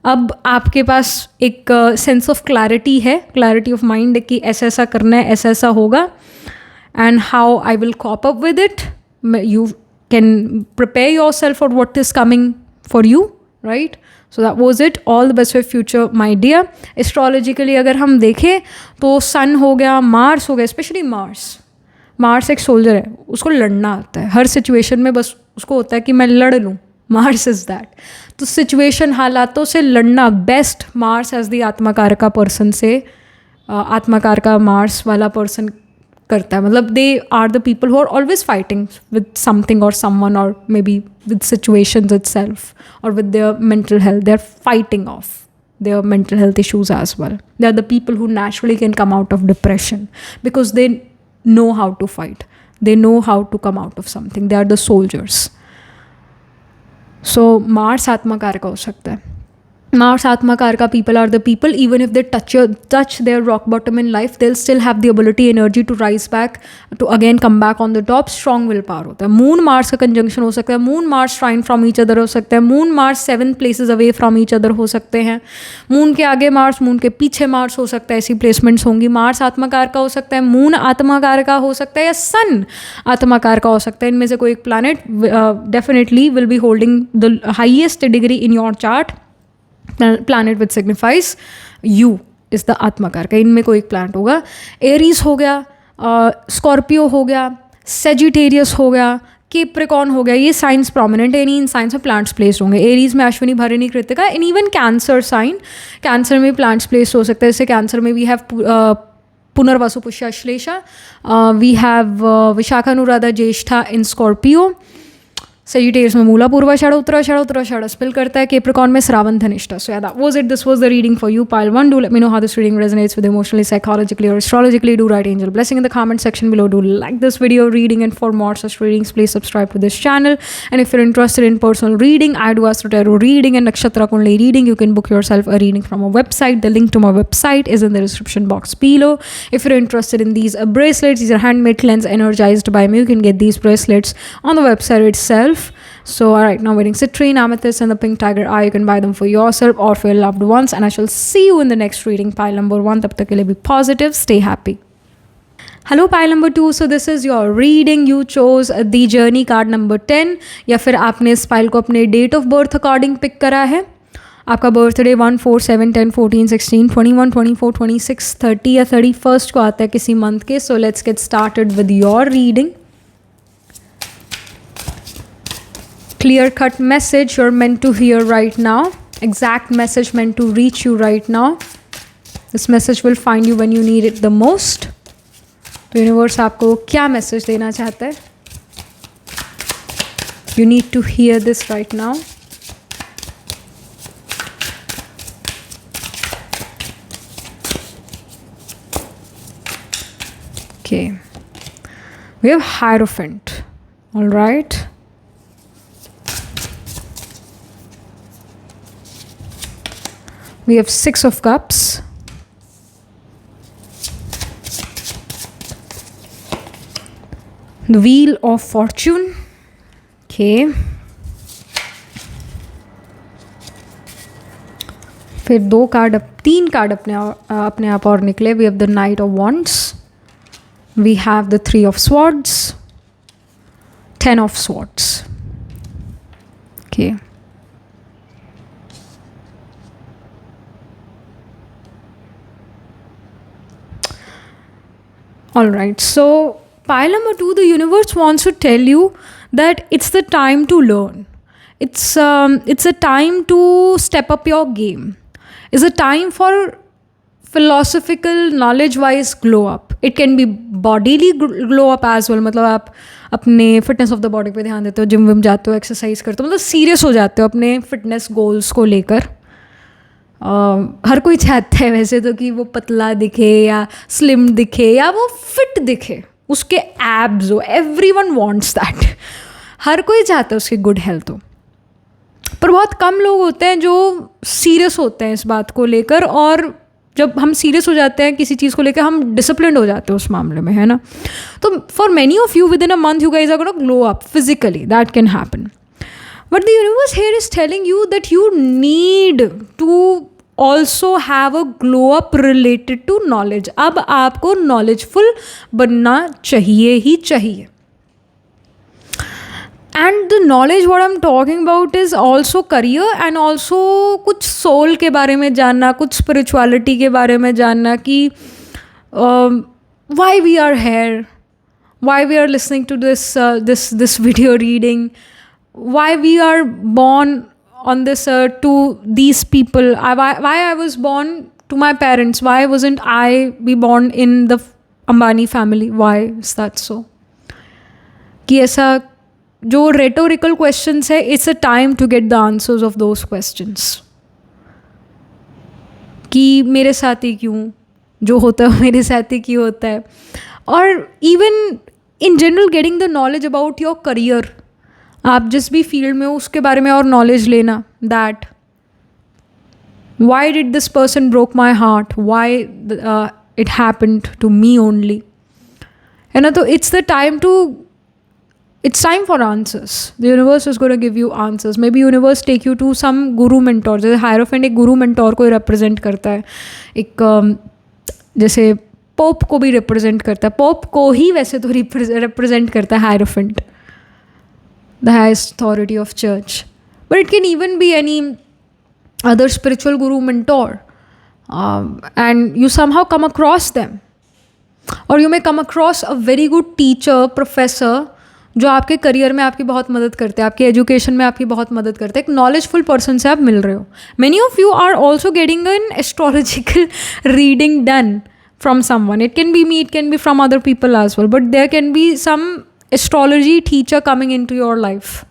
अब आपके पास एक सेंस ऑफ क्लैरिटी है, क्लैरिटी ऑफ माइंड, कि ऐसा ऐसा करना है, ऐसा ऐसा होगा, and how I will cope up with it. You can prepare yourself for what is coming for you, right. So that was it. All the best for future my dear. Astrologically अगर हम देखें तो सन हो गया, Mars हो गया, specially Mars एक soldier है, उसको लड़ना आता है हर सिचुएशन में. बस उसको होता है कि मैं लड़ लूँ, मार्स इज दैट. तो सिचुएशन, हालातों से लड़ना बेस्ट मार्स एज द आत्मकार का पर्सन से आत्मकार का मार्स वाला पर्सन करता है. मतलब they are the people who are always fighting with something और समवन और maybe with situations itself और with their mental health. They're fighting off their mental health issues as well. They're the people who naturally can come out of depression because they know how to fight. They know how to come out of something. They are the soldiers. So Mars आत्मकार का हो सकता है. Mars आत्मकार का people are the people, even if they touch their rock bottom in life, they'll still have the ability, energy to rise back, to again come back on the top. Strong willpower होता है. Moon Mars का conjunction हो सकता है. Moon Mars trine from each other हो सकता है. Moon Mars 7 places away from each other हो सकते हैं. Moon के आगे Mars, Moon के पीछे Mars हो सकता है. ऐसी placements होंगी. Mars आत्मकार का हो सकता है. Moon आत्मकार का हो सकता है या Sun आत्मकार का हो सकता है. इनमें से कोई एक planet definitely will be holding the highest degree in your chart. Planet which signifies you is the आत्मकार का. इनमें कोई एक प्लानट होगा. एरीज हो गया, स्कॉर्पियो हो गया, सेजिटेरियस हो गया, केप्रिकॉन हो गया. ये साइंस प्रोमिनेंट है. इन साइंस में प्लांट्स प्लेस्ड होंगे. एरीज में Ashwini, Bharani, Krittika. In even Cancer sign, Cancer में प्लांट्स प्लेस्ड हो सकते हैं. जैसे कैंसर में we have Punarvasu, Pushya, Ashlesha. We have Vishakha Anuradha, Jyeshtha in Scorpio. Sagittarius में मूला, पूर्वाषाढ़, उत्तराषाढ़ स्पिल करता है. केप्रिकॉन में Shravana, Dhanishtha. So that was it. This was the reading for you, pile 1. Do let me know how this reading resonates with you emotionally, psychologically or astrologically. Do write angel blessing in the comment section below. Do like this video reading, and for more such readings please subscribe to this channel. And if you're interested in personal reading, I do Astro Tarot reading and Nakshatra Kundali reading. You can book yourself a reading from a website. The link to my website is in the description box below. If you're interested in these bracelets, these are handmade cleanse energized by me. You can get these bracelets on the website itself. So alright, now wearing citrine, amethyst and the pink tiger eye. You can buy them for yourself or for your loved ones. And I shall see you in the next reading, pile number 1. Tab tak ke liye be positive, stay happy. Hello pile number 2. So this is your reading. You chose the journey card number 10. या फिर आपने इस pile को अपने date of birth according pick करा है. आपका birthday 1, 4, 7, 10, 14, 16, 21, 24, 26, 30 या 31st को आता है किसी मंथ के. So let's get started with your reading. Clear cut message you're meant to hear right now. Exact message meant to reach you right now. This message will find you when you need it the most. तो universe आपको क्या message देना चाहता है? You need to hear this right now. Okay. We have Hierophant. All right. We have 6 of Cups. The Wheel of Fortune. Okay. फिर 3 card अपने आप और निकले. We have the Knight of Wands. We have the 3 of Swords. 10 of Swords. Okay. Alright, so pile number 2, the universe wants to tell you that it's the time to learn. It's a time to step up your game. It's a time for philosophical, knowledge-wise glow up. It can be bodily glow up as well. मतलब आप अपने fitness of the body पे ध्यान देते हो, gym Vim जाते हो, exercise करते हो, मतलब सीरियस हो जाते हो अपने फिटनेस गोल्स को लेकर. हर कोई चाहता है वैसे तो कि वो पतला दिखे या स्लिम दिखे या वो फिट दिखे, उसके एब्स हो. Everyone wants that. हर कोई चाहता है उसकी गुड हेल्थ हो. पर बहुत कम लोग होते हैं जो सीरियस होते हैं इस बात को लेकर. और जब हम सीरियस हो जाते हैं किसी चीज़ को लेकर, हम डिसिप्लिन्ड हो जाते हैं उस मामले में, है ना. तो for many of you within a month you guys are gonna glow up physically. That can happen. But the universe here is telling you that you need to also have a glow up related to knowledge. अब आपको knowledgeful बनना चाहिए ही चाहिए. And the knowledge what I'm talking about is also career and also कुछ soul के बारे में जानना, कुछ spirituality के बारे में जानना कि why we are here, why we are listening to this video reading, why we are born on this earth to these people. Why I was born to my parents. Why wasn't I be born in the Ambani family? Why is that so? कि ऐसा जो rhetorical questions है, it's a time to get the answers of those questions. कि मेरे साथ ही क्यों जो होता है मेरे साथ ही क्यों होता है. और even in general getting the knowledge about your career, आप जिस भी फील्ड में हो उसके बारे में और नॉलेज लेना. That why did this person broke my heart, why it happened to me only, है ना. तो it's the time to, it's time for answers. The universe is going to give you answers. Maybe universe take you to some guru mentor. जैसे hierophant एक गुरु mentor को represent करता है, एक जैसे पोप को भी रिप्रेजेंट करता है. पोप को ही वैसे तो रिप्रेजेंट करता है hierophant, the highest authority of church. But it can even be any other spiritual Guru mentor, and you somehow come across them, or you may come across a very good teacher, professor, जो आपके career में आपकी बहुत मदद करते हैं, आपके education में आपकी बहुत मदद करते हैं. एक नॉलेजफुल पर्सन से आप मिल रहे हो. Many of you are also getting an astrological reading done from someone. It can be me, it can be from other people as well, but there can be some astrology teacher coming into your life.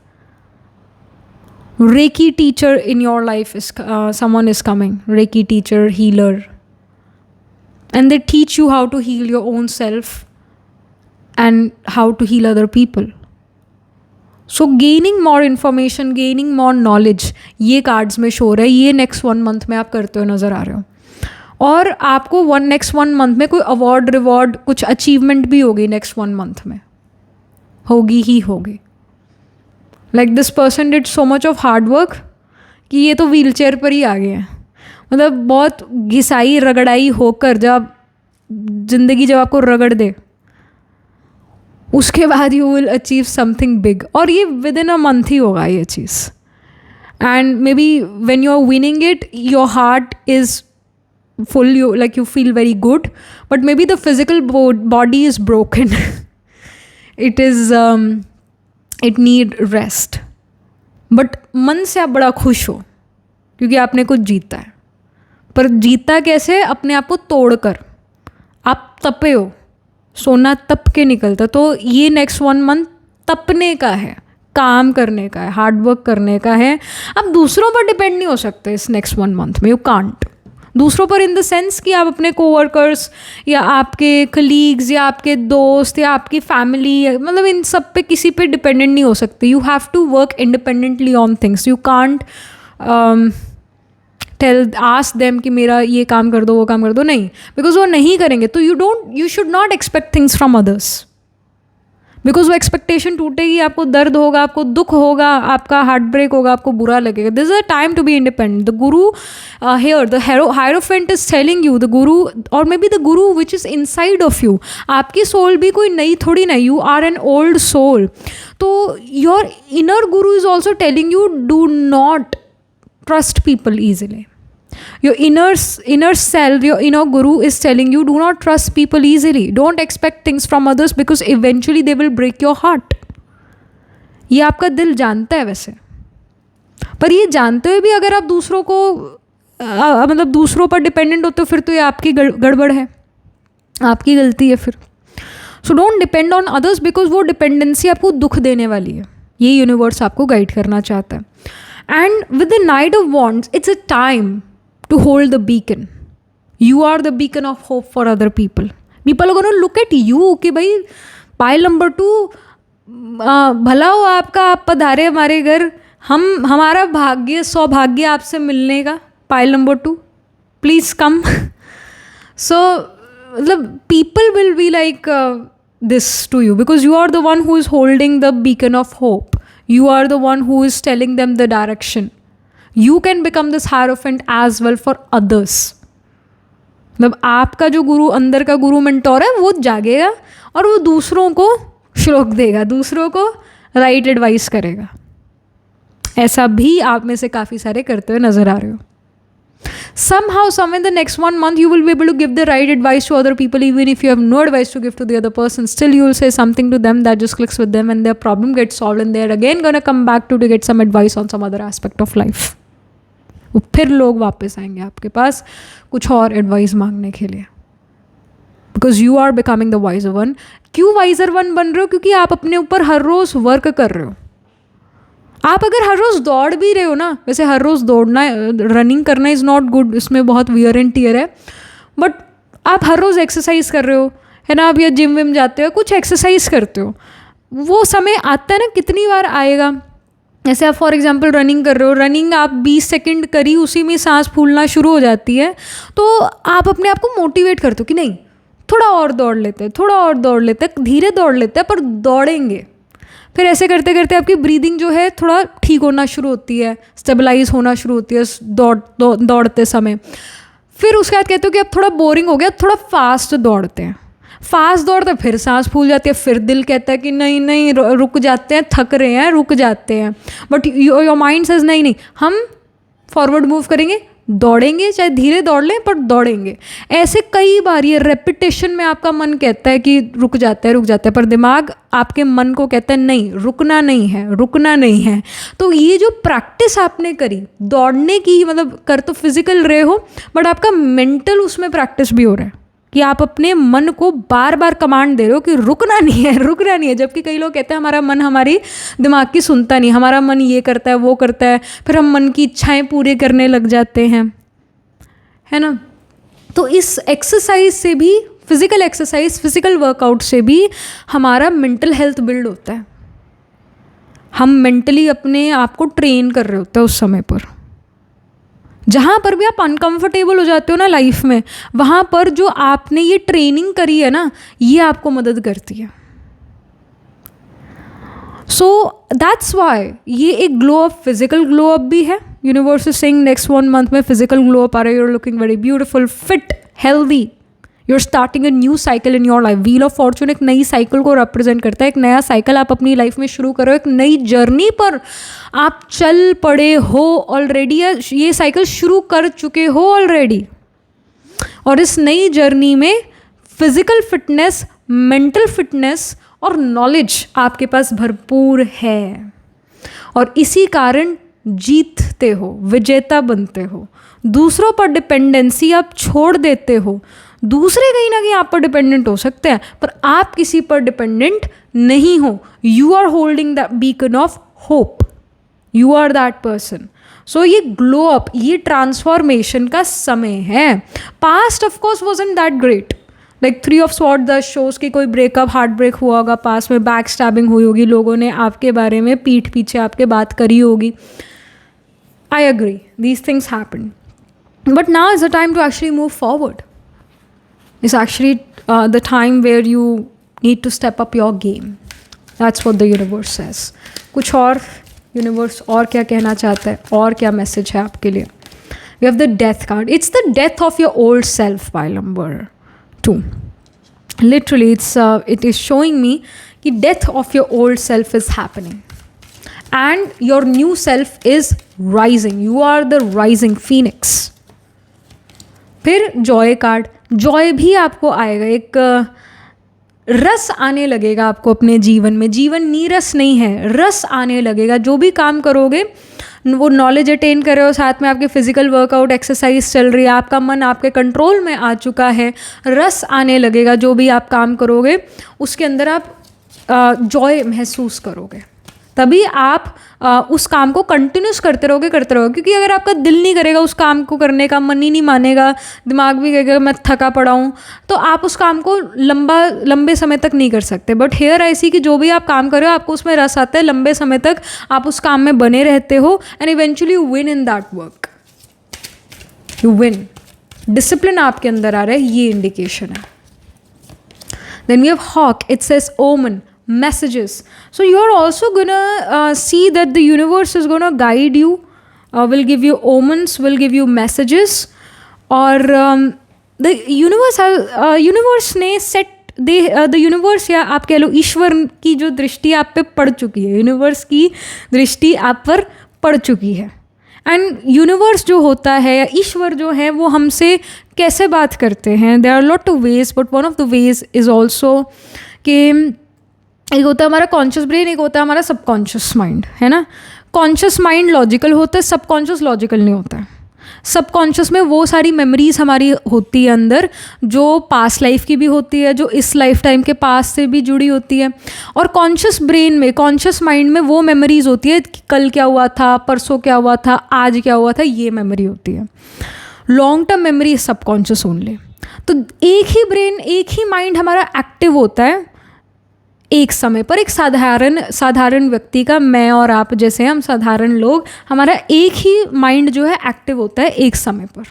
Reiki teacher in your life is someone is coming. Reiki teacher, healer, and they teach you how to heal your own self and how to heal other people. So gaining more information, gaining more knowledge, ये cards में show रहा है. ये next 1 month में आप करते हुए नज़र आ रहे हो. और आपको next 1 month में कोई award, reward, कुछ achievement भी होगी next 1 month में, होगी ही होगी. Like this person did so much of hard work कि ये तो व्हील चेयर पर ही आ गए हैं. मतलब बहुत घिसाई रगड़ाई होकर जब ज़िंदगी जब आपको रगड़ दे, उसके बाद you will achieve something big. और ये विद इन अ मंथ ही होगा ये चीज़. And maybe when you are winning it, your heart is full, you like you feel very good, but maybe the physical body is broken. It need rest. But मन से आप बड़ा खुश हो क्योंकि आपने कुछ जीता है. पर जीता कैसे? अपने आप को तोड़ कर. आप तपे हो, सोना तप के निकलता. तो ये नेक्स्ट 1 month तपने का है, काम करने का है, हार्ड वर्क करने का है. आप दूसरों पर डिपेंड नहीं हो सकते इस नेक्स्ट 1 month में. You can't. दूसरों पर इन द सेंस कि आप अपने कोवर्कर्स या आपके कलीग्स या आपके दोस्त या आपकी फैमिली, मतलब इन सब पे किसी पे डिपेंडेंट नहीं हो सकते. You have to work independently on things. You can't ask them कि मेरा ये काम कर दो, वो काम कर दो. नहीं, बिकॉज वो नहीं करेंगे. तो you should not expect things from others, because वो एक्सपेक्टेशन टूटेगी, आपको दर्द होगा, आपको दुख होगा, आपका हार्ट ब्रेक होगा, आपको बुरा लगेगा. This is a time to be independent. The guru here, the hierophant is telling you, the guru और maybe the guru which is inside of you. आपकी सोल भी कोई नई थोड़ी नहीं, you are an old soul. तो your inner guru is also telling you, do not trust people easily. Your inner self, your inner guru is telling you, do not trust people easily. Don't expect things from others because eventually they will break your heart. ये आपका दिल जानता है वैसे, पर ये जानते हुए भी अगर आप दूसरों को मतलब दूसरों पर डिपेंडेंट होते हो, फिर तो ये आपकी गड़बड़ है, आपकी गलती है फिर. So don't depend on others because वो डिपेंडेंसी आपको दुख देने वाली है. ये यूनिवर्स आपको गाइड करना चाहता है. And with the night of wands, it's a time to hold the beacon. You are the beacon of hope for other people. People are going to look at you कि भाई pile number 2 भला हो आपका, आप पधारे हमारे घर, हमारा भाग्य सौभाग्य आपसे मिलने का. pile number 2 please come. So मतलब people will be like this to you because you are the one who is holding the beacon of hope. You are the one who is telling them the direction. You can become this hierophant as well for others. मतलब आपका जो गुरु, अंदर का गुरु mentor है, वो जागेगा और वो दूसरों को श्लोक देगा, दूसरों को राइट एडवाइस करेगा. ऐसा भी आप में से काफ़ी सारे करते हुए नज़र आ रहे हो. somehow, somewhere in the next 1 month, you will be able to give the right advice to other people, even if you have no advice to give to the other person. Still, you will say something to them that just clicks with them, and their problem gets solved, and they're again gonna come back to get some advice on some other aspect of life. वो फिर लोग वापस आएंगे आपके पास कुछ और advice मांगने के लिए, because you are becoming the wiser one. क्यों वाइजर वन बन रहे हो? क्योंकि आप अपने ऊपर हर रोज़ वर्क कर रहे हो. आप अगर हर रोज़ दौड़ भी रहे हो ना, वैसे हर रोज़ दौड़ना, रनिंग करना इज़ नॉट गुड, इसमें बहुत वियर एंड टियर है, बट आप हर रोज़ एक्सरसाइज कर रहे हो, है ना, आप या जिम विम जाते हो, कुछ एक्सरसाइज करते हो, वो समय आता है ना, कितनी बार आएगा. जैसे आप फॉर एग्जांपल रनिंग कर रहे हो, रनिंग आप 20 सेकंड करी, उसी में सांस फूलना शुरू हो जाती है, तो आप अपने आप को मोटिवेट करते हो कि नहीं थोड़ा और दौड़ लेते हैं, थोड़ा और दौड़ लेते हैं, धीरे दौड़ लेते हैं पर दौड़ेंगे. फिर ऐसे करते करते आपकी ब्रीदिंग जो है थोड़ा ठीक होना शुरू होती है, स्टेबलाइज होना शुरू होती है दौड़ते समय. फिर उसके बाद कहते हो कि अब थोड़ा बोरिंग हो गया, थोड़ा फास्ट दौड़ते हैं. फास्ट दौड़ते फिर सांस फूल जाती है, फिर दिल कहता है कि नहीं नहीं रुक जाते हैं, थक रहे हैं, रुक जाते हैं. बट योर माइंड सेज नहीं नहीं, हम फॉरवर्ड मूव करेंगे, दौड़ेंगे, चाहे धीरे दौड़ लें पर दौड़ेंगे. ऐसे कई बार ये रेपिटेशन में आपका मन कहता है कि रुक जाता है, रुक जाता है, पर दिमाग आपके मन को कहता है नहीं, रुकना नहीं है, रुकना नहीं है. तो ये जो प्रैक्टिस आपने करी दौड़ने की, मतलब कर तो फिजिकल रहे हो, बट आपका मेंटल उसमें प्रैक्टिस भी हो रहा है कि आप अपने मन को बार बार कमांड दे रहे हो कि रुकना नहीं है, रुकना नहीं है. जबकि कई लोग कहते हैं हमारा मन हमारी दिमाग की सुनता नहीं, हमारा मन ये करता है, वो करता है, फिर हम मन की इच्छाएं पूरी करने लग जाते हैं, है ना. तो इस एक्सरसाइज से भी, फिजिकल एक्सरसाइज, फिजिकल वर्कआउट से भी हमारा मेंटल हेल्थ बिल्ड होता है. हम मेंटली अपने आप को ट्रेन कर रहे होते हैं उस समय पर. जहाँ पर भी आप अनकंफर्टेबल हो जाते हो ना लाइफ में, वहाँ पर जो आपने ये ट्रेनिंग करी है ना, ये आपको मदद करती है. सो दैट्स वाई ये एक glow up, physical glow up भी है. Universe is saying next 1 month में फिजिकल ग्लो अप आ रहा है, you're looking very beautiful, fit, healthy, you're starting a new cycle in your life. Wheel of Fortune एक नई cycle को represent करता है. एक नया साइकिल आप अपनी लाइफ में शुरू करो, एक नई जर्नी पर आप चल पड़े हो ऑलरेडी, ये साइकिल शुरू कर चुके हो ऑलरेडी. और इस नई जर्नी में फिजिकल फिटनेस, मेंटल फिटनेस और नॉलेज आपके पास भरपूर है, और इसी कारण जीतते हो, विजेता बनते हो. दूसरों पर डिपेंडेंसी आप छोड़ देते हो. दूसरे कहीं ना कहीं आप पर डिपेंडेंट हो सकते हैं, पर आप किसी पर डिपेंडेंट नहीं हो. You are holding the beacon of hope, you are that person. So ये ग्लो अप, ये ट्रांसफॉर्मेशन का समय है. Past of course wasn't that great. Like 3 of sword the shows की कोई ब्रेकअप, हार्ट ब्रेक हुआ होगा, पास में बैक स्टैबिंग हुई होगी, लोगों ने आपके बारे में पीठ पीछे आपके बात करी होगी. I agree, these things happen, but now is the time to actually move forward. Is actually the time where you need to step up your game. That's what the universe says. कुछ और universe और क्या कहना चाहता है, और क्या message है आपके लिए. We have the death card. It's the death of your old self by number 2. Literally, it is showing me कि death of your old self is happening. And your new self is rising. You are the rising phoenix. फिर Joy card, Joy भी आपको आएगा. एक रस आने लगेगा आपको अपने जीवन में. जीवन नीरस नहीं है, रस आने लगेगा. जो भी काम करोगे, वो नॉलेज अटेन कर रहे हो, साथ में आपके फिजिकल वर्कआउट, एक्सरसाइज चल रही है, आपका मन आपके कंट्रोल में आ चुका है, रस आने लगेगा. जो भी आप काम करोगे उसके अंदर आप जॉय महसूस करोगे. तभी आप उस काम को कंटिन्यूस करते रहोगे. क्योंकि अगर आपका दिल नहीं करेगा उस काम को करने का, मन ही नहीं मानेगा, दिमाग भी कहेगा मैं थका पड़ा हूँ, तो आप उस काम को लंबे समय तक नहीं कर सकते. बट हेयर ऐसी कि जो भी आप काम कर रहे हो आपको उसमें रस आता है, लंबे समय तक आप उस काम में बने रहते हो, and eventually you win in that work. You win. Discipline आपके अंदर आ रहा है, ये इंडिकेशन है. Then we have hawk, it says omen, messages. So you're also gonna see that the universe is gonna guide you, will give you omens, will give you messages. Or the universe ने set the universe, या आप कह लो ईश्वर की जो दृष्टि आप पे पड़ चुकी है, यूनिवर्स की दृष्टि आप पर पड़ चुकी है. एंड यूनिवर्स जो होता है या ईश्वर जो है वो हमसे कैसे बात करते हैं, there are lot of ways, but one of the ways is also कि एक होता है हमारा कॉन्शियस ब्रेन, एक होता है हमारा सबकॉन्शियस माइंड, है ना. कॉन्शियस माइंड लॉजिकल होता है, सबकॉन्शियस लॉजिकल नहीं होता है. सबकॉन्शियस में वो सारी मेमोरीज हमारी होती है अंदर, जो पास्ट लाइफ की भी होती है, जो इस लाइफ टाइम के पास से भी जुड़ी होती है. और कॉन्शियस ब्रेन में, कॉन्शियस माइंड में वो मेमोरीज होती है कि कल क्या हुआ था, परसों क्या हुआ था, आज क्या हुआ था, ये मेमोरी होती है. Long term memory subconscious only. तो एक ही ब्रेन, एक ही माइंड हमारा एक्टिव होता है एक समय पर. एक साधारण व्यक्ति का, मैं और आप जैसे हम साधारण लोग, हमारा एक ही माइंड जो है एक्टिव होता है एक समय पर.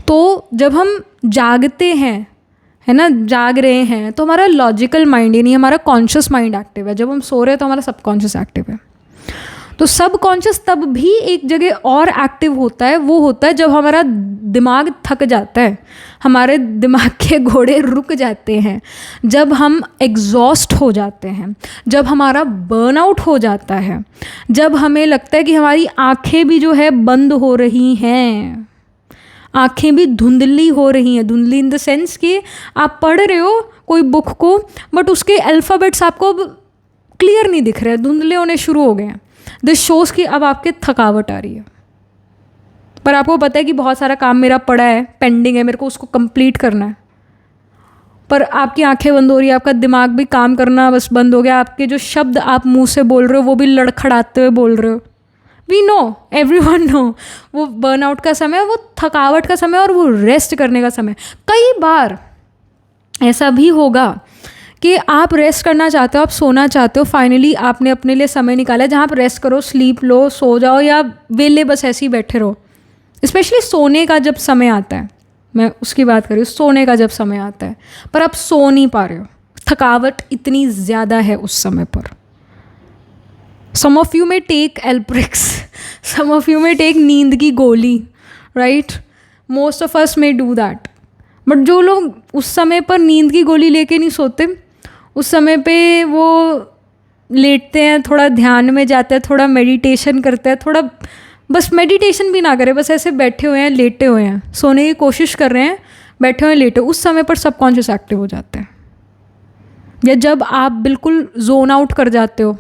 तो जब हम जागते हैं, है ना, जाग रहे हैं, तो हमारा लॉजिकल माइंड यानी हमारा कॉन्शियस माइंड एक्टिव है. जब हम सो रहे हैं तो हमारा सबकॉन्शियस एक्टिव है. तो सबकॉन्शियस तब भी एक जगह और एक्टिव होता है, वो होता है जब हमारा दिमाग थक जाता है, हमारे दिमाग के घोड़े रुक जाते हैं, जब हम एग्जॉस्ट हो जाते हैं, जब हमारा बर्नआउट हो जाता है, जब हमें लगता है कि हमारी आँखें भी जो है बंद हो रही हैं, आँखें भी धुंधली हो रही हैं. धुंधली इन द सेंस कि आप पढ़ रहे हो कोई बुक को, बट उसके अल्फ़ाबेट्स आपको अब क्लियर नहीं दिख रहे हैं, धुंधले होने शुरू हो गए हैं. दिस शोज़ कि अब आपके थकावट आ रही है, पर आपको पता है कि बहुत सारा काम मेरा पड़ा है, पेंडिंग है, मेरे को उसको कंप्लीट करना है. पर आपकी आंखें बंद हो रही है, आपका दिमाग भी काम करना बस बंद हो गया, आपके जो शब्द आप मुंह से बोल रहे हो वो भी लड़खड़ाते हुए बोल रहे हो. वी नो, एवरीवन नो, वो बर्नआउट का समय, वो थकावट का समय और वो रेस्ट करने का समय. कई बार ऐसा भी होगा कि आप रेस्ट करना चाहते हो, आप सोना चाहते हो, फाइनली आपने अपने लिए समय निकाला जहाँ आप रेस्ट करो, स्लीप लो, सो जाओ, या वेले बस ऐसे ही बैठे रहो. स्पेशली सोने का जब समय आता है, मैं उसकी बात कर रही हूँ, सोने का जब समय आता है, पर आप सो नहीं पा रहे हो, थकावट इतनी ज़्यादा है उस समय पर. सम ऑफ यू में टेक एल्प्रिक्स, सम ऑफ यू में टेक नींद की गोली, right. Most of us may do that. But जो लोग उस समय पर नींद की गोली लेके नहीं सोते, उस समय पे वो लेटते हैं, थोड़ा ध्यान में जाते हैं, थोड़ा मेडिटेशन करते हैं, थोड़ा बस मेडिटेशन भी ना करें, बस ऐसे बैठे हुए हैं, लेटे हुए हैं, सोने की कोशिश कर रहे हैं, बैठे हुए लेटे, उस समय पर सबकॉन्शियस एक्टिव हो जाते हैं. या जब आप बिल्कुल जोन आउट कर जाते हो,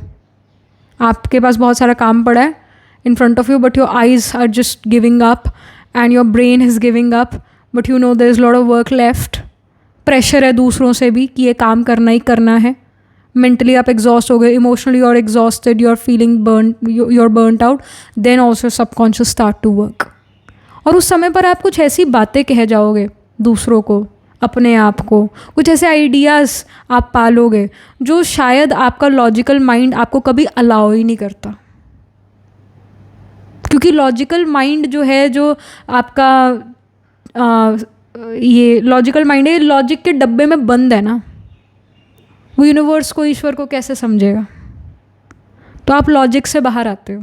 आपके पास बहुत सारा काम पड़ा है in front of you, but your eyes are just giving up and your brain is giving up, but you know there is lot of work left. Pressure है दूसरों से भी कि ये काम करना ही करना है. मेंटली आप एग्जॉस्ट हो गए, emotionally you are exhausted, you are feeling burn, you are burned out, then also subconscious start to work. और उस समय पर आप कुछ ऐसी बातें कह जाओगे दूसरों को, अपने आप को, कुछ ऐसे आइडियाज़ आप पालोगे जो शायद आपका लॉजिकल माइंड आपको कभी अलाउ ही नहीं करता. क्योंकि लॉजिकल माइंड जो है, जो आपका ये लॉजिकल माइंड है, लॉजिक के डब्बे में बंद है ना, वो यूनिवर्स को, ईश्वर को कैसे समझेगा. तो आप लॉजिक से बाहर आते हो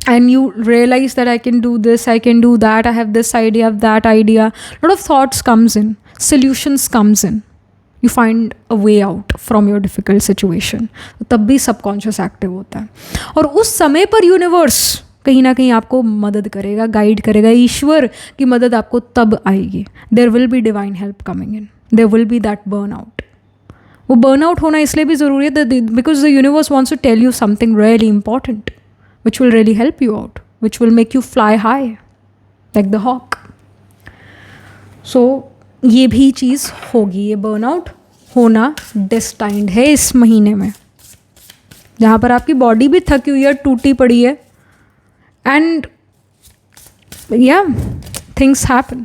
and you realize that I can do this, I can do that, I have this idea, that idea, lot of thoughts comes in, solutions comes in, you find a way out from your difficult situation. तब भी subconscious active होता है. और उस समय पर universe कहीं ना कहीं आपको मदद करेगा, गाइड करेगा. ईश्वर की मदद आपको तब आएगी. There will be divine help coming in, there will be that burnout. वो बर्नआउट होना इसलिए भी ज़रूरी है because the universe wants to tell you something really important which will really help you out, which will make you fly high like the hawk. So ये भी चीज़ होगी, ये बर्नआउट होना डेस्टाइंड है इस महीने में, जहाँ पर आपकी बॉडी भी थकी हुई है, टूटी पड़ी है. And yeah, things happen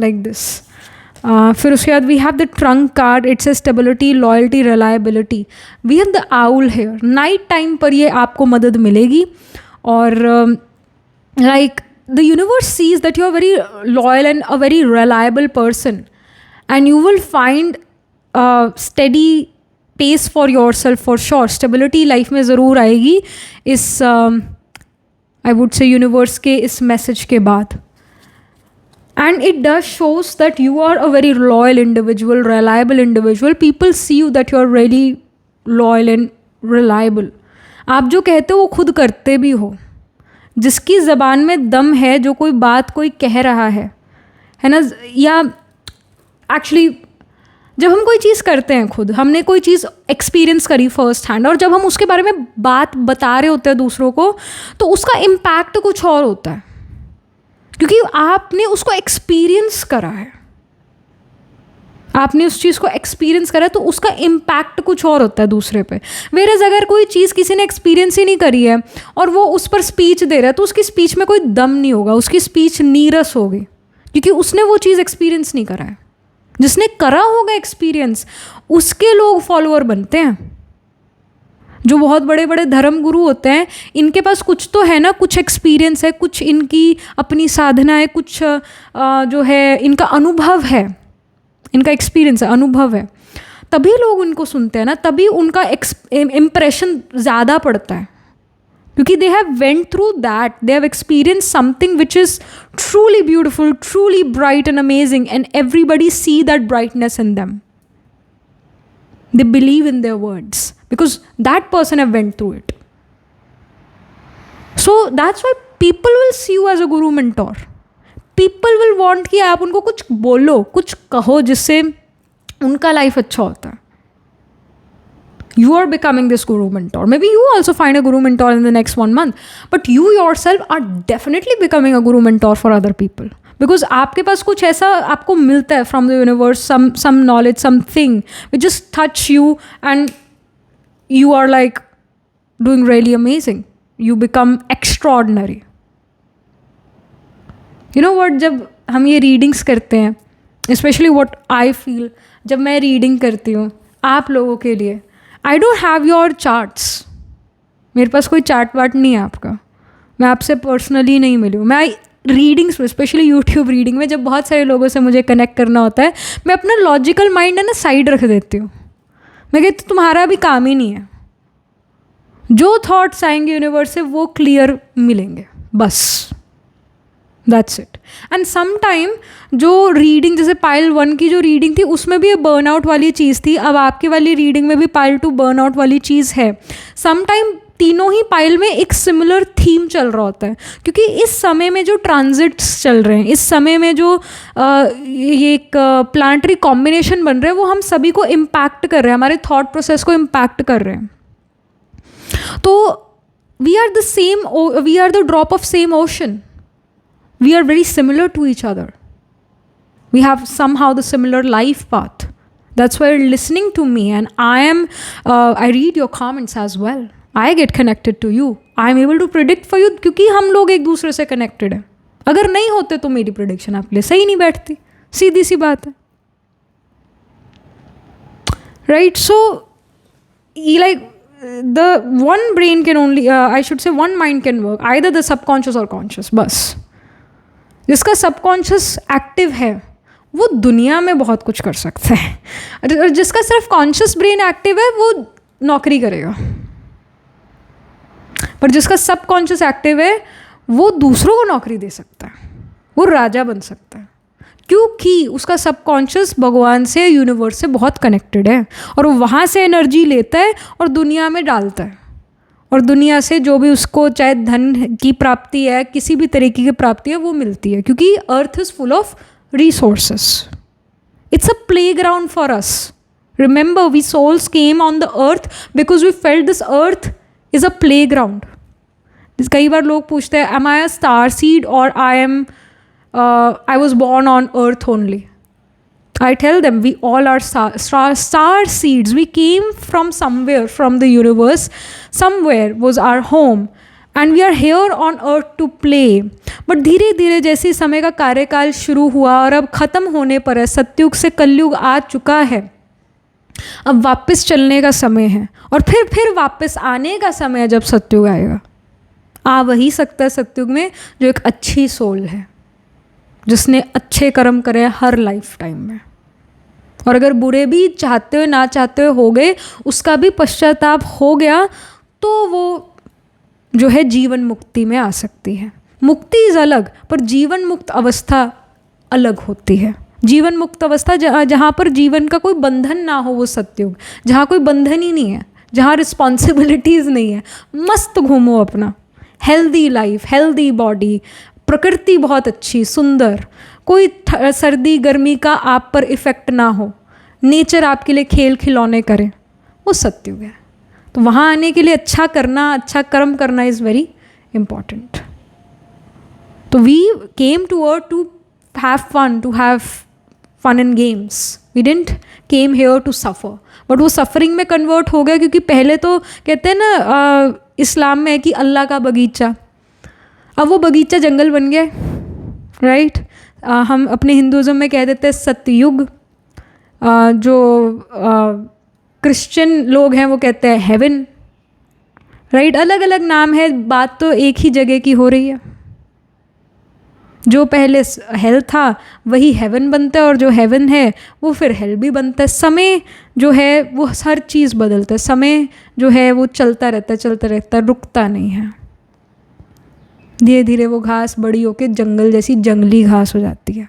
like this. फिर उसके बाद we have the trunk card. It says stability, loyalty, reliability. We have the owl here. Night time पर ये आपको मदद मिलेगी. और like the universe sees that you are very loyal and a very reliable person, and you will find steady pace for yourself for sure. Stability life में ज़रूर आएगी इस I would say यूनिवर्स के इस मैसेज के बाद. And it does shows that you are a very loyal individual, reliable individual. People see you that you are really loyal and reliable. आप जो कहते हो वो खुद करते भी हो, जिसकी ज़बान में दम है, जो कोई बात कोई कह रहा है ना, या एक्चुअली जब हम कोई चीज़ करते हैं खुद, हमने कोई चीज़ एक्सपीरियंस करी फर्स्ट हैंड, और जब हम उसके बारे में बात बता रहे होते हैं दूसरों को, तो उसका इम्पैक्ट कुछ और होता है, क्योंकि आपने उसको एक्सपीरियंस करा है, आपने उस चीज़ को एक्सपीरियंस करा है, तो उसका इम्पैक्ट कुछ और होता है दूसरे पे। वेरएज़ अगर कोई चीज़ किसी ने एक्सपीरियंस ही नहीं करी है और वो उस पर स्पीच दे रहा है, तो उसकी स्पीच में कोई दम नहीं होगा, उसकी स्पीच नीरस होगी, क्योंकि उसने वो चीज़ एक्सपीरियंस नहीं करा है। जिसने करा होगा एक्सपीरियंस, उसके लोग फॉलोअर बनते हैं। जो बहुत बड़े बड़े धर्म गुरु होते हैं, इनके पास कुछ तो है ना, कुछ एक्सपीरियंस है, कुछ इनकी अपनी साधना है, कुछ जो है इनका अनुभव है, इनका एक्सपीरियंस है, अनुभव है, तभी लोग उनको सुनते हैं ना, तभी उनका इम्प्रेशन ज़्यादा पड़ता है, क्योंकि they have went through that, they have experience something which is truly beautiful, truly bright and amazing, and everybody see that brightness in them. They believe in their words because that person have went through it. So that's why people will see you as a guru mentor. People will want कि आप उनको कुछ बोलो, कुछ कहो, जिससे उनका life अच्छा होता है. You are becoming this guru mentor. Maybe you also find a guru mentor in the next 1 month, but you yourself are definitely becoming a guru mentor for other people, because आपके पास कुछ ऐसा आपको मिलता है from the universe, some knowledge, something which just touch you and you are like doing really amazing. You become extraordinary. You know what, जब हम ये readings करते हैं, especially what I feel, जब मैं reading करती हूँ आप लोगों के लिए, I don't have your charts, मेरे पास कोई चार्ट वार्ट नहीं है आपका, मैं आपसे पर्सनली नहीं मिली हूँ. मैं रीडिंग्स में, स्पेशली यूट्यूब रीडिंग में, जब बहुत सारे लोगों से मुझे कनेक्ट करना होता है, मैं अपना लॉजिकल माइंड है ना साइड रख देती हूँ. मैं कहती तुम्हारा भी काम ही नहीं है, जो थॉट्स आएंगे यूनिवर्स से वो क्लियर मिलेंगे, बस that's it. And some time जो रीडिंग, जैसे पाइल 1 की जो रीडिंग थी, उसमें भी ये बर्नआउट वाली चीज़ थी, अब आपकी वाली रीडिंग में भी पाइल 2 बर्नआउट वाली चीज़ है. सम टाइम तीनों ही पाइल में एक सिमिलर थीम चल रहा होता है, क्योंकि इस समय में जो ट्रांजिट्स चल रहे हैं, इस समय में जो ये एक प्लानिटरी कॉम्बिनेशन बन रहे हैं, वो हम सभी को इम्पैक्ट कर रहे हैं, हमारे थॉट प्रोसेस को इम्पैक्ट कर रहे हैं. तो we are the same, we are the drop of same ocean. We are very similar to each other. We have somehow the similar life path. That's why you're listening to me, and I read your comments as well. I get connected to you. I am able to predict for you, क्योंकि हम लोग एक दूसरे से connected हैं. अगर नहीं होते तो मेरी prediction आपके लिए सही नहीं बैठती, सीधी सी बात है. Right? So, like, the one brain can only, I should say one mind can work, either the subconscious or conscious, बस. जिसका सबकॉन्शियस एक्टिव है वो दुनिया में बहुत कुछ कर सकता है, और जिसका सिर्फ कॉन्शियस ब्रेन एक्टिव है वो नौकरी करेगा, पर जिसका सबकॉन्शियस एक्टिव है वो दूसरों को नौकरी दे सकता है, वो राजा बन सकता है, क्योंकि उसका सबकॉन्शियस भगवान से, यूनिवर्स से बहुत कनेक्टेड है, और वो वहाँ से एनर्जी लेता है और दुनिया में डालता है, और दुनिया से जो भी उसको, चाहे धन की प्राप्ति है, किसी भी तरीके की प्राप्ति है, वो मिलती है, क्योंकि earth is full of resources. It's a playground for us. Remember, we souls came on the earth because we felt this earth is a playground. कई बार लोग पूछते हैं, am I a star seed और I was born on earth only. I tell them, we all are star seeds. We came from somewhere, from the universe. Somewhere was our home. And we are here on earth to play. But धीरे धीरे जैसे समय का कार्यकाल शुरू हुआ और अब ख़त्म होने पर है, सतयुग से कलयुग आ चुका है, अब वापस चलने का समय है, और फिर वापस आने का समय है जब सतयुग आएगा. आ वही सकता है सतयुग में जो एक अच्छी सोल है, जिसने अच्छे कर्म करे हर लाइफ टाइम में, और अगर बुरे भी चाहते हुए ना चाहते हुए हो गए, उसका भी पश्चाताप हो गया, तो वो जो है जीवन मुक्ति में आ सकती है. मुक्ति इज़ अलग, पर जीवन मुक्त अवस्था अलग होती है. जीवन मुक्त अवस्था जहाँ पर जीवन का कोई बंधन ना हो, वो सतयुग. जहाँ कोई बंधन ही नहीं है, जहाँ रिस्पॉन्सिबिलिटीज़ नहीं है, मस्त घूमो अपना, हेल्दी लाइफ, हेल्दी बॉडी, प्रकृति बहुत अच्छी सुंदर, कोई सर्दी गर्मी का आप पर इफ़ेक्ट ना हो, नेचर आपके लिए खेल खिलौने करे, वो सत्युग है। तो वहाँ आने के लिए अच्छा करना, अच्छा कर्म करना इज़ वेरी इम्पॉर्टेंट। तो we came to earth to have fun and games, we didn't came here to suffer, but वो सफरिंग में कन्वर्ट हो गया, क्योंकि पहले तो कहते हैं ना इस्लाम में है कि अल्लाह का बगीचा, अब वो बगीचा जंगल बन गया, राइट। हम अपने हिंदुज़म में कह देते हैं सतयुग, जो क्रिश्चियन लोग हैं वो कहते हैं हेवन, राइट। अलग अलग नाम है, बात तो एक ही जगह की हो रही है। जो पहले हेल था वही हेवन बनता है, और जो हेवन है वो फिर हेल भी बनता है। समय जो है वो हर चीज़ बदलता है, समय जो है वो चलता रहता है, रुकता नहीं है। धीरे धीरे वो घास बड़ी होकर जंगल जैसी जंगली घास हो जाती है।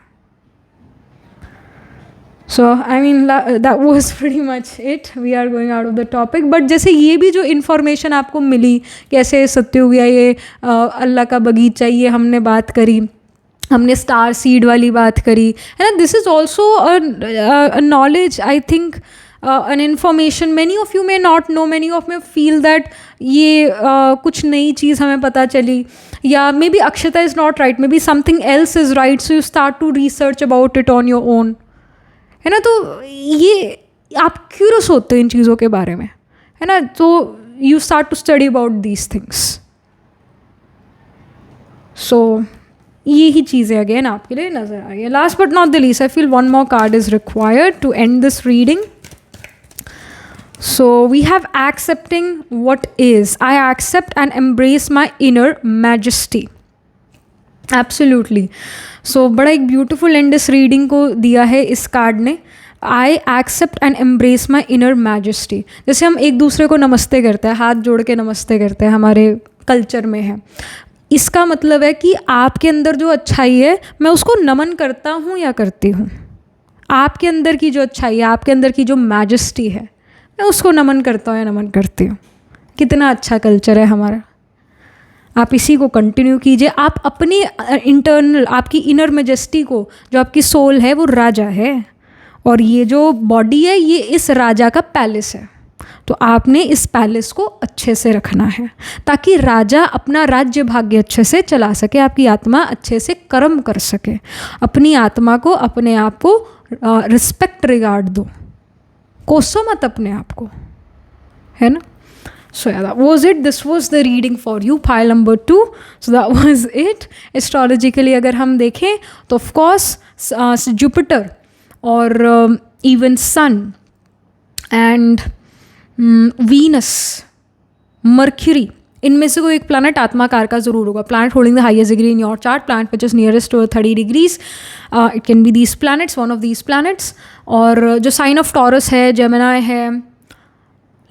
So I mean that was pretty much it, we are going out of the topic. But जैसे ये भी जो इन्फॉर्मेशन आपको मिली, कैसे सत्युग या ये अल्लाह का बगीचा, ये हमने बात करी, हमने स्टार सीड वाली बात करी, है ना। This is also a knowledge, I think an information many of you may not know, many of me feel that ये कुछ नई चीज़ हमें पता चली, या maybe Akshata is not right, maybe something else is right, so you start to research about it on your own, है ना। तो ये आप क्यूरियस होते हैं इन चीज़ों के बारे में, है ना, तो you start to study about these things. So यही चीज़ें अगेन आपके लिए नज़र आ गई। Last but not the least, I feel one more card is required to end this reading. So we have accepting what is. I accept and embrace my inner majesty. Absolutely. So बड़ा एक beautiful end इस reading को दिया है इस card ने. I accept and embrace my inner majesty. जैसे हम एक दूसरे को नमस्ते करते हैं, हाथ जोड़ के नमस्ते करते हैं, हमारे कल्चर में है. इसका मतलब है कि आपके अंदर जो अच्छाई है मैं उसको नमन करता हूँ या करती हूँ. आपके अंदर की जो अच्छाई है, आपके अंदर की जो मैजेस्टी है, मैं उसको नमन करता हूँ या नमन करती हूँ. कितना अच्छा कल्चर है हमारा. आप इसी को कंटिन्यू कीजिए. आप अपनी इंटरनल, आपकी इनर मैजेस्टी को, जो आपकी सोल है वो राजा है, और ये जो बॉडी है ये इस राजा का पैलेस है. तो आपने इस पैलेस को अच्छे से रखना है ताकि राजा अपना राज्य भाग्य अच्छे से चला सके, आपकी आत्मा अच्छे से कर्म कर सके. अपनी आत्मा को, अपने आप को रिस्पेक्ट, रिगार्ड दो. कोसो मत अपने आप को, है ना. So yeah, that was it. This was the reading for you, pile number 2. So that was it. Astrologically अगर हम देखें तो of course Jupiter और even Sun and Venus, Mercury, इनमें से कोई एक प्लानट आत्माकार का ज़रूर होगा. Planet holding the highest degree in your chart, planet which is nearest to 30 डिग्रीज. It can be these planets, one of these planets. और जो साइन ऑफ टॉरस है, जेमिनाई है,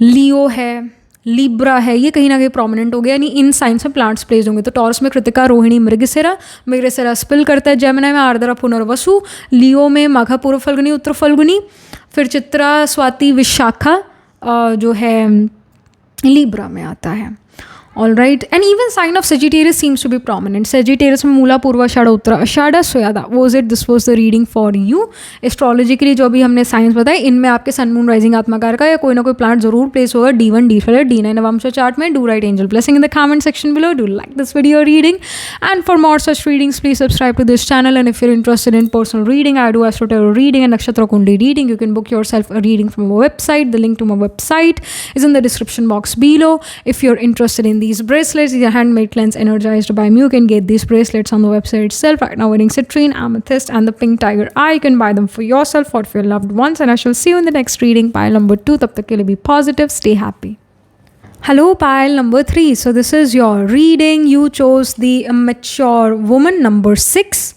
लियो है, लिब्रा है, ये कहीं ना कहीं प्रोमिनेंट हो गया, यानी इन साइंस में प्लांट्स प्लेस होंगे. तो टॉरस में कृतिका, रोहिणी, मृगशिरा स्पिल करता है. जेमिनाई में आर्द्रा, पुनर्वसु. लियो में माघा, पूर्व फल्गुनी, उत्तर फल्गुनी. फिर चित्रा, स्वाति, विशाखा जो है लिब्रा में आता है. All right, and even sign of Sagittarius seems to be prominent. Sagittarius में मूला, पूर्वाषाढ़ा, Uttarashadha. So yeah, that was it. This was the reading for you. Astrologically जो भी हमने साइंस बताए, इनमें आपके सन, मून, राइजिंग आत्माकार का या कोई ना कोई प्लांट जरूर प्लेस होगा. D1, D12, D9 नवंश चार्ट में. Do write angel blessing in the comment section below. Do like this video reading, and for more such readings, please subscribe to this channel. And if you're interested in personal reading, I do astro tarot reading and nakshatra kundi reading. You can book yourself a reading from our website. The link to my website is in the description box below. If you're interested in these bracelets, these are handmade cleanse energized by me. You can get these bracelets on the website itself right now, wearing citrine, amethyst and the pink tiger eye. You can buy them for yourself or for your loved ones, and I shall see you in the next reading, pile number 2. Tab tak ke liye be positive, stay happy. Hello, pile number 3. So this is your reading. You chose the mature woman number 6,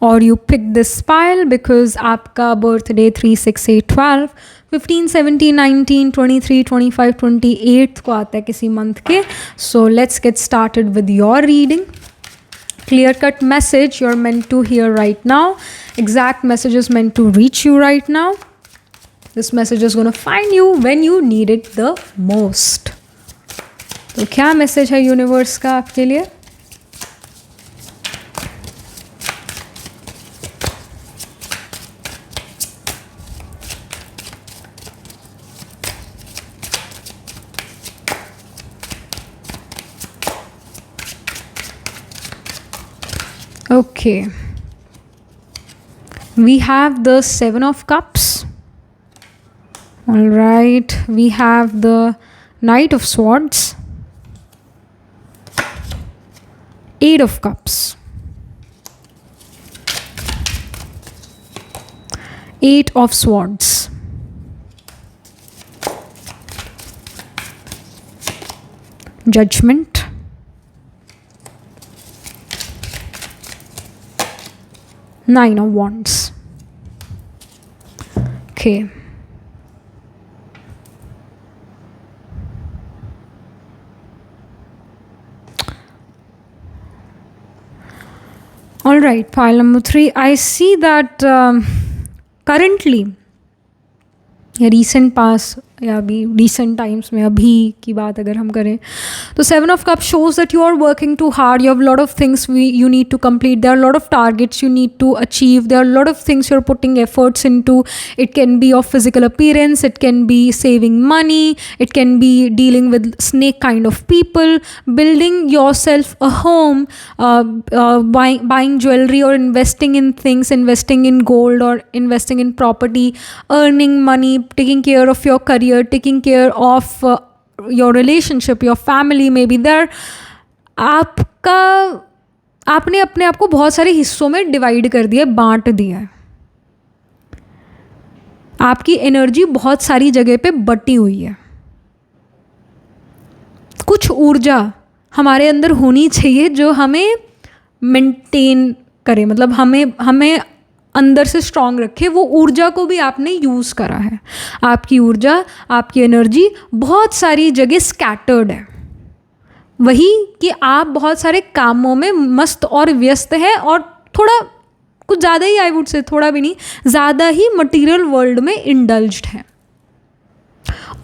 or you picked this pile because आपका birthday 3, 6, 8, 12, 15, 17, 19, 23, 25, 28 को आता है किसी month के. So let's get started with your reading. Clear cut message you're meant to hear right now. Exact message is meant to reach you right now. This message is gonna find you when you need it the most. तो क्या message है universe का आपके लिए? Okay, we have the Seven of Cups. All right, we have the Knight of Swords, Eight of Cups, Eight of Swords, Judgment, Nine of Wands. Okay. All right, pile number 3. I see that currently, या recent past या अभी recent times में अभी की बात अगर हम करें तो Seven of Cups shows that you are working too hard. You have a lot of things you need to complete. There are a lot of targets you need to achieve. There are a lot of things you're putting efforts into. It can be of physical appearance. It can be saving money. It can be dealing with snake kind of people, building yourself a home, buying jewelry or investing in things, investing in gold or investing in property, earning money, taking care of your career, taking care of your relationship, your family maybe there. आपने अपने आप को बहुत सारे हिस्सों में divide कर दिया, बांट दिया है. आपकी एनर्जी बहुत सारी जगह पे बटी हुई है. कुछ ऊर्जा हमारे अंदर होनी चाहिए जो हमें मेंटेन करे, मतलब हमें अंदर से स्ट्रांग रखे. वो ऊर्जा को भी आपने यूज़ करा है. आपकी ऊर्जा, आपकी एनर्जी बहुत सारी जगह स्कैटर्ड है. वही कि आप बहुत सारे कामों में मस्त और व्यस्त हैं और थोड़ा कुछ ज़्यादा ही, आई वुड से थोड़ा भी नहीं, ज़्यादा ही मटेरियल वर्ल्ड में इंडल्ज्ड हैं.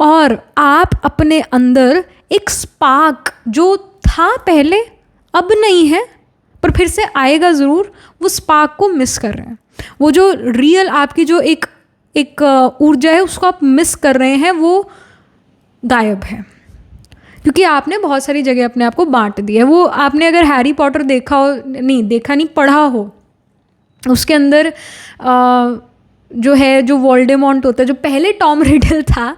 और आप अपने अंदर एक स्पार्क जो था पहले, अब नहीं है पर फिर से आएगा ज़रूर, वो स्पार्क को मिस कर रहे हैं. वो जो रियल आपकी जो एक ऊर्जा है उसको आप मिस कर रहे हैं, वो गायब है क्योंकि आपने बहुत सारी जगह अपने आप को बांट दिया. वो आपने अगर हैरी पॉटर देखा हो, नहीं देखा नहीं, पढ़ा हो, उसके अंदर जो है, जो वोल्डेमॉर्ट होता है, जो पहले टॉम रिडल था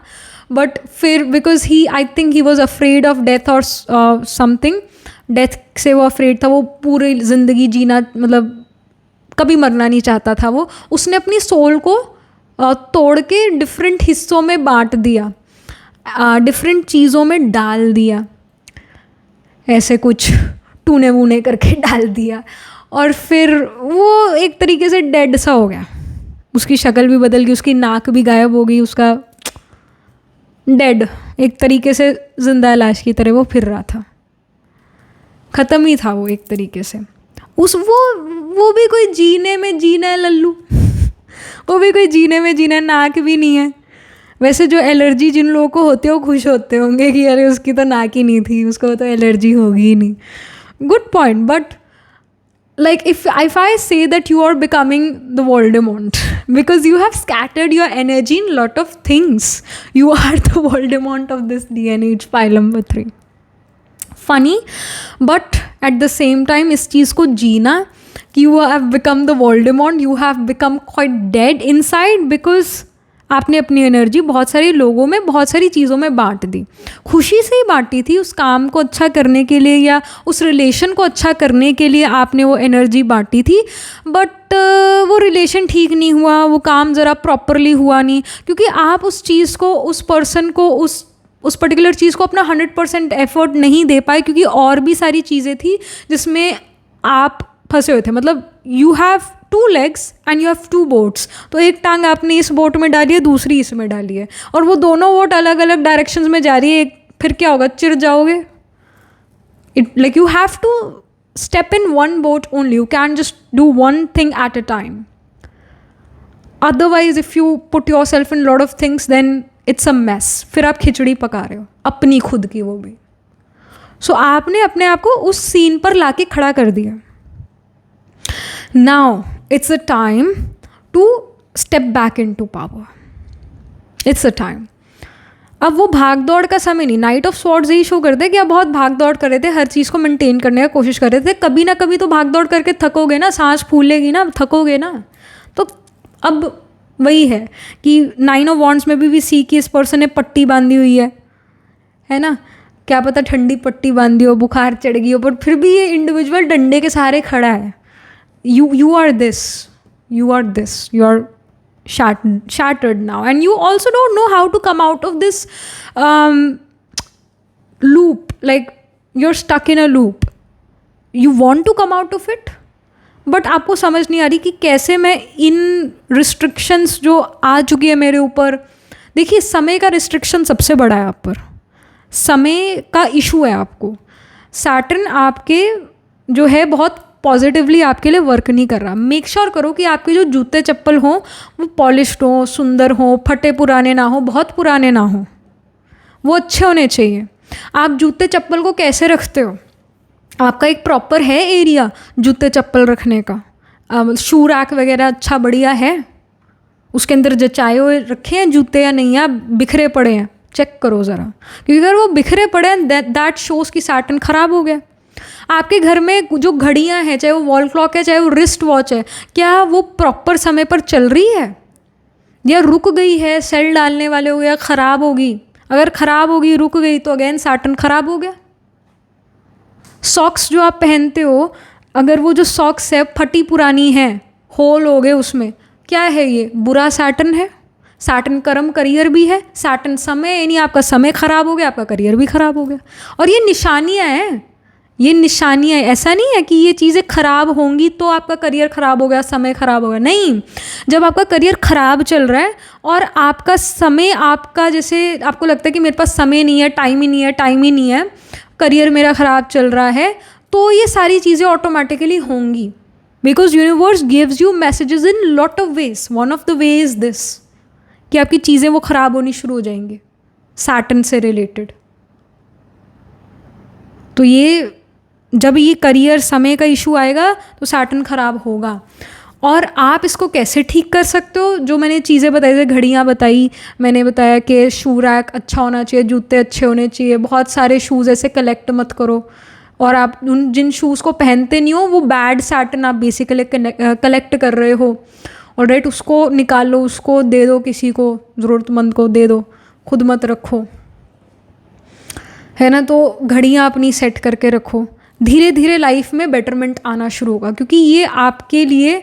बट फिर because I think he was afraid of death और समथिंग, डेथ से वो अफ्रेड था. वो पूरी ज़िंदगी जीना, मतलब कभी मरना नहीं चाहता था. वो उसने अपनी सोल को तोड़ के डिफरेंट हिस्सों में बांट दिया, डिफरेंट चीज़ों में डाल दिया, ऐसे कुछ टूने वूने करके डाल दिया. और फिर वो एक तरीके से डेड सा हो गया. उसकी शक्ल भी बदल गई, उसकी नाक भी गायब हो गई, उसका डेड, एक तरीके से जिंदा लाश की तरह वो फिर रहा था. ख़त्म ही था वो एक तरीके से. वो भी कोई जीने में जीना है लल्लू. वो भी कोई जीने में जीना है, नाक भी नहीं है. वैसे जो एलर्जी जिन लोगों को होती है वो खुश होते होंगे कि अरे उसकी तो नाक ही नहीं थी, उसको तो एलर्जी होगी ही नहीं. Good point. But like if I say that you are becoming the Voldemort because you have scattered your energy in lot of things, you are the Voldemort of this DNA pile number 3. funny but at the same time इस चीज़ को जीना कि you have become the Voldemort, you have become quite dead inside because आपने अपनी energy बहुत सारे लोगों में, बहुत सारी चीज़ों में बांट दी. खुशी से ही बांटी थी, उस काम को अच्छा करने के लिए या उस रिलेशन को अच्छा करने के लिए आपने वो एनर्जी बांटी थी. बट वो रिलेशन ठीक नहीं हुआ, वो काम ज़रा प्रॉपरली हुआ नहीं क्योंकि आप उस चीज़ को, उस पर्सन को, उस पर्टिकुलर चीज़ को अपना 100% एफर्ट नहीं दे पाए क्योंकि और भी सारी चीज़ें थी जिसमें आप फंसे हुए थे. मतलब you have 2 legs and you have 2 boats. तो एक टांग आपने इस बोट में डाली है, दूसरी इसमें डाली है, और वो दोनों बोट अलग अलग डायरेक्शंस में जा रही है. फिर क्या होगा, चिढ़ जाओगे. It like you have to step in 1 boat only. You can't just do one thing at a time. Otherwise if you put yourself in lot of things then it's a mess. फिर आप खिचड़ी पका रहे हो अपनी खुद की, वो भी. सो आपने अपने आप को उस सीन पर लाके खड़ा कर दिया. Now it's a time to step back into power. It's a time. अब वो भाग दौड़ का समय नहीं. नाइट ऑफ स्वॉर्ड्स यही शो करते हैं कि आप बहुत भाग दौड़ कर रहे थे, हर चीज़ को मेंटेन करने का कोशिश कर रहे थे. कभी ना कभी तो भाग दौड़ करके थकोगे ना, सांस फूलेगी ना, थकोगे ना. तो अब वही है कि 9 ऑफ वॉन्ड्स में भी सी कि इस पर्सन ने पट्टी बांधी हुई है ना. क्या पता ठंडी पट्टी बांधी हो, बुखार चढ़ गई हो, पर फिर भी ये इंडिविजुअल डंडे के सहारे खड़ा है. You are this, you are shattered now, and you also don't know how to come out of this loop. Like you're stuck in a loop. You want to come out of it, but आपको समझ नहीं आ रही कि कैसे मैं इन restrictions जो आ चुकी है मेरे ऊपर. देखिए, समय का restriction सबसे बड़ा है आप पर. समय का इशू है आपको. सैटर्न आपके जो है बहुत पॉजिटिवली आपके लिए वर्क नहीं कर रहा. मेक श्योर करो कि आपके जो जूते चप्पल हों वो पॉलिश्ड हों, सुंदर हों, फटे पुराने ना हो, बहुत पुराने ना हो, वो अच्छे होने चाहिए. आप जूते चप्पल को कैसे रखते हो? आपका एक प्रॉपर है एरिया जूते चप्पल रखने का? शू रैक वगैरह अच्छा बढ़िया है? उसके अंदर जचाए हुए रखे हैं जूते या नहीं, या बिखरे पड़े हैं? चेक करो ज़रा, क्योंकि अगर वो बिखरे पड़े हैं दैट शोज़ की सैटर्न ख़राब हो गया. आपके घर में जो घड़ियां हैं, चाहे वो वॉल क्लॉक है, चाहे वो रिस्ट वॉच है, क्या वो प्रॉपर समय पर चल रही है या रुक गई है? सेल डालने वाले हो गया, ख़राब होगी. अगर ख़राब होगी, रुक गई, तो अगेन सैटर्न ख़राब हो गया. सॉक्स जो आप पहनते हो, अगर वो जो सॉक्स है फटी पुरानी है, होल हो गए उसमें, क्या है ये? बुरा सैटर्न है. सैटर्न कर्म करियर भी है. सैटर्न समय, यानी आपका समय ख़राब हो गया, आपका करियर भी ख़राब हो गया. और ये निशानियाँ हैं, ये निशानियाँ. ऐसा नहीं है कि ये चीज़ें ख़राब होंगी तो आपका करियर ख़राब हो गया, समय ख़राब हो गया. नहीं, जब आपका करियर ख़राब चल रहा है और आपका समय, आपका जैसे आपको लगता है कि मेरे पास समय नहीं है, टाइम ही नहीं है, करियर मेरा ख़राब चल रहा है, तो ये सारी चीज़ें ऑटोमेटिकली होंगी. Because universe gives you messages in lot of veg. One of the way is this कि आपकी चीज़ें वो ख़राब होनी शुरू हो जाएंगी सैटर्न से रिलेटेड. तो ये जब ये करियर समय का इशू आएगा तो सैटर्न ख़राब होगा. और आप इसको कैसे ठीक कर सकते हो? जो मैंने चीज़ें बताई थी, घड़ियाँ बताई, मैंने बताया कि शू रैक अच्छा होना चाहिए, जूते अच्छे होने चाहिए, बहुत सारे शूज़ ऐसे कलेक्ट मत करो. और आप उन जिन शूज़ को पहनते नहीं हो, वो बैड सैटर्न आप बेसिकली कलेक्ट कर रहे हो. और राइट, उसको निकालो, उसको दे दो, किसी को ज़रूरतमंद को दे दो, खुद मत रखो, है ना. तो घड़ियाँ अपनी सेट करके रखो. धीरे धीरे लाइफ में बेटरमेंट आना शुरू होगा, क्योंकि ये आपके लिए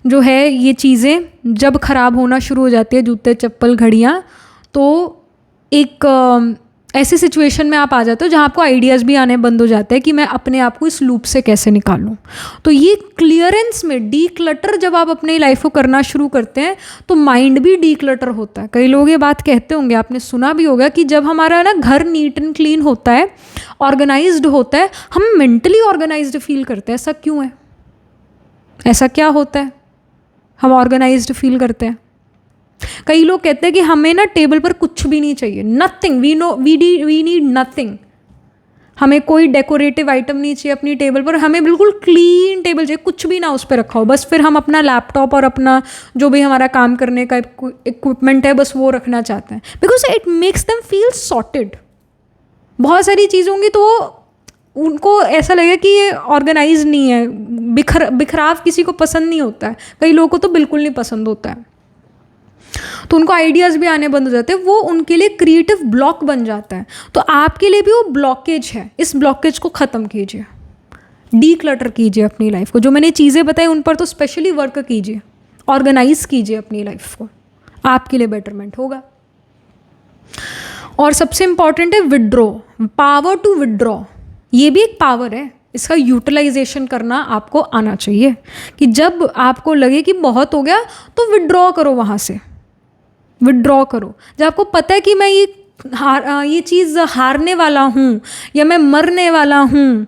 जो है, ये चीज़ें जब ख़राब होना शुरू हो जाती है, जूते चप्पल घड़ियाँ, तो एक ऐसी सिचुएशन में आप आ जाते हो जहाँ आपको आइडियाज़ भी आने बंद हो जाते हैं कि मैं अपने आप को इस लूप से कैसे निकालूं. तो ये क्लियरेंस में डी क्लटर जब आप अपनी लाइफ को करना शुरू करते हैं तो माइंड भी डी क्लटर होता है. कई लोग ये बात कहते होंगे, आपने सुना भी होगा कि जब हमारा ना घर नीट एंड क्लीन होता है, ऑर्गेनाइज्ड होता है, हम मेंटली ऑर्गेनाइज्ड फील करते हैं. ऐसा क्यों है? ऐसा क्या होता है हम ऑर्गेनाइज्ड फील करते हैं? कई लोग कहते हैं कि हमें ना टेबल पर कुछ भी नहीं चाहिए, नथिंग, वी नीड नथिंग. हमें कोई डेकोरेटिव आइटम नहीं चाहिए अपनी टेबल पर, हमें बिल्कुल क्लीन टेबल चाहिए, कुछ भी ना उस पर रखा हो, बस फिर हम अपना लैपटॉप और अपना जो भी हमारा काम करने का इक्विपमेंट है बस वो रखना चाहते हैं. Because it makes them feel sorted. बहुत सारी चीज़ होंगी तो उनको ऐसा लगेगा कि ये ऑर्गेनाइज नहीं है. बिखराव किसी को पसंद नहीं होता है, कई लोगों को तो बिल्कुल नहीं पसंद होता है. तो उनको आइडियाज़ भी आने बंद हो जाते हैं, वो उनके लिए क्रिएटिव ब्लॉक बन जाता है. तो आपके लिए भी वो ब्लॉकेज है. इस ब्लॉकेज को ख़त्म कीजिए, डी क्लटर कीजिए अपनी लाइफ को. जो मैंने चीज़ें बताई उन पर तो स्पेशली वर्क कीजिए, ऑर्गेनाइज कीजिए अपनी लाइफ को, आपके लिए बेटरमेंट होगा. और सबसे इम्पॉर्टेंट है विड्रॉ, पावर टू विड्रॉ. ये भी एक पावर है, इसका यूटिलाइजेशन करना आपको आना चाहिए. कि जब आपको लगे कि बहुत हो गया तो विड्रॉ करो, वहाँ से विड्रॉ करो. जब आपको पता है कि मैं ये चीज़ हारने वाला हूँ या मैं मरने वाला हूँ,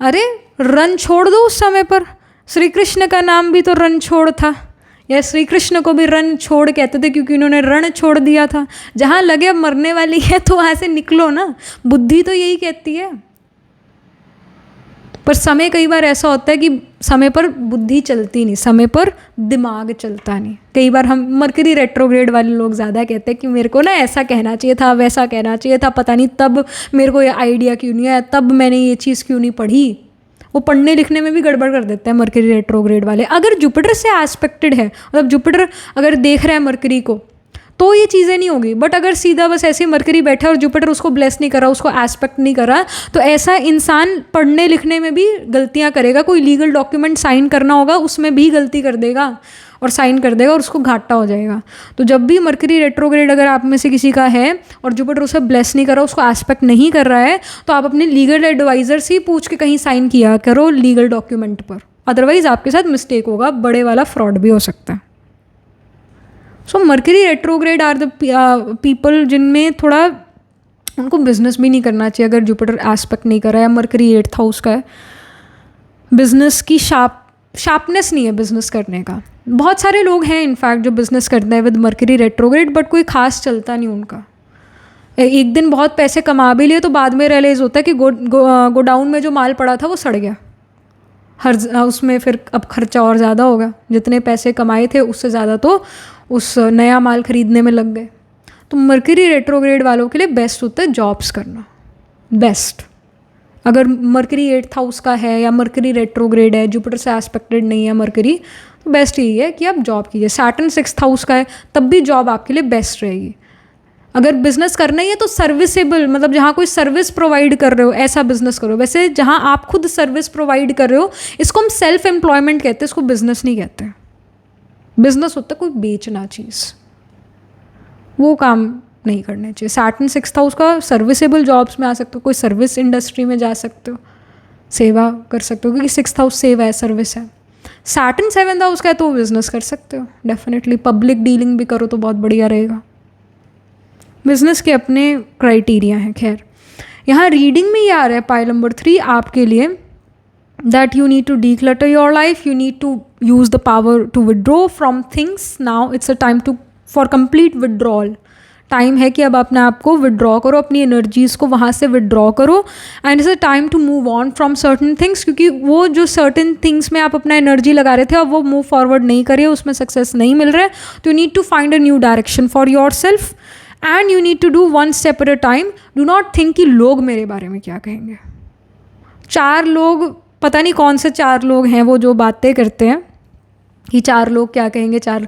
अरे रन छोड़ दो उस समय पर. श्री कृष्ण का नाम भी तो रन छोड़ था. या श्री कृष्ण को भी रण छोड़ कहते थे क्योंकि उन्होंने रण छोड़ दिया था। जहाँ लगे अब मरने वाली है तो वहाँ से निकलो ना, बुद्धि तो यही कहती है। पर समय कई बार ऐसा होता है कि समय पर बुद्धि चलती नहीं, समय पर दिमाग चलता नहीं। कई बार हम मरकरी रेट्रोग्रेड वाले लोग ज़्यादा कहते हैं कि मेरे को ना ऐसा कहना चाहिए था, वैसा कहना चाहिए था, पता नहीं तब मेरे को ये आइडिया क्यों नहीं आया, तब मैंने ये चीज़ क्यों नहीं पढ़ी। वो पढ़ने लिखने में भी गड़बड़ कर देते हैं मरकरी रेट्रोग्रेड वाले। अगर जुपिटर से एस्पेक्टेड है, मतलब जुपिटर अगर देख रहा है मरकरी को, तो ये चीज़ें नहीं होगी। बट अगर सीधा बस ऐसे मरकरी बैठा और जुपिटर उसको ब्लेस नहीं करा, उसको एस्पेक्ट नहीं करा, तो ऐसा इंसान पढ़ने लिखने में भी गलतियाँ करेगा। कोई लीगल डॉक्यूमेंट साइन करना होगा उसमें भी गलती कर देगा और साइन कर देगा और उसको घाटा हो जाएगा। तो जब भी मरकरी रेट्रोग्रेड अगर आप में से किसी का है और जुपिटर उसे ब्लेस नहीं कर रहा, उसको एस्पेक्ट नहीं कर रहा है, तो आप अपने लीगल एडवाइज़र से ही पूछ के कहीं साइन किया करो लीगल डॉक्यूमेंट पर, अदरवाइज़ आपके साथ मिस्टेक होगा, बड़े वाला फ्रॉड भी हो सकता है। So Mercury retrograde are the people जिनमें थोड़ा उनको बिजनेस भी नहीं करना चाहिए अगर जुपिटर एस्पेक्ट नहीं कर रहा है। मरकरी 8th हाउस का है, बिजनेस की शार्पनेस नहीं है बिजनेस करने का। बहुत सारे लोग हैं इनफैक्ट जो बिजनेस करते हैं विद मरकरी रेट्रोग्रेड, बट कोई खास चलता नहीं उनका। एक दिन बहुत पैसे कमा भी लिए तो बाद में रियलाइज़ होता है कि गोडाउन में जो माल पड़ा था वो सड़ गया, उसमें फिर अब खर्चा और ज़्यादा होगा, जितने पैसे कमाए थे उससे ज़्यादा तो उस नया माल खरीदने में लग गए। तो मरकरी रेट्रोग्रेड वालों के लिए बेस्ट होता है जॉब्स करना, बेस्ट। अगर मरकरी 8th हाउस का है या मरकरी रेट्रोग्रेड है, जुपिटर से एस्पेक्टेड नहीं है मरकरी, तो बेस्ट यही है कि आप जॉब कीजिए। सैटर्न 6th हाउस का है तब भी जॉब आपके लिए बेस्ट रहेगी। अगर बिजनेस करना ही है तो सर्विसेबल, मतलब जहाँ कोई सर्विस प्रोवाइड कर रहे हो ऐसा बिजनेस करो। वैसे जहाँ आप खुद सर्विस प्रोवाइड कर रहे हो इसको हम सेल्फ एम्प्लॉयमेंट कहते हैं, इसको बिजनेस नहीं कहते। बिजनेस होता है कोई बेचना चीज़, वो काम नहीं करने चाहिए। सैटर्न 6th हाउस का सर्विसेबल जॉब्स में आ सकते हो, कोई सर्विस इंडस्ट्री में जा सकते हो, सेवा कर सकते हो, क्योंकि 6th हाउस सेवा है, सर्विस है। सैटर्न 7th हाउस का है तो बिजनेस कर सकते हो डेफिनेटली, पब्लिक डीलिंग भी करो तो बहुत बढ़िया रहेगा। बिजनेस के अपने क्राइटेरिया हैं। खैर यहाँ रीडिंग में ये आ रहा है पाइल नंबर 3 आपके लिए, that you need to declutter your life, you need to use the power to withdraw from things. Now it's a time for complete withdrawal. Time है कि अब अपने आप को विड्रॉ करो, अपनी एनर्जीज़ को वहाँ से विड्रॉ करो, and it's a time to move on from certain things, क्योंकि वो जो सर्टन थिंग्स में आप अपना एनर्जी लगा रहे थे अब वो मूव फॉरवर्ड नहीं करिए, उसमें सक्सेस नहीं मिल रहा है। तो you need to find a new direction for yourself and you need to do one step at a time. Do not think कि लोग मेरे बारे में क्या कहेंगे। 4 लोग, पता नहीं कौन से 4 लोग हैं वो जो बातें करते हैं कि 4 लोग क्या कहेंगे, 4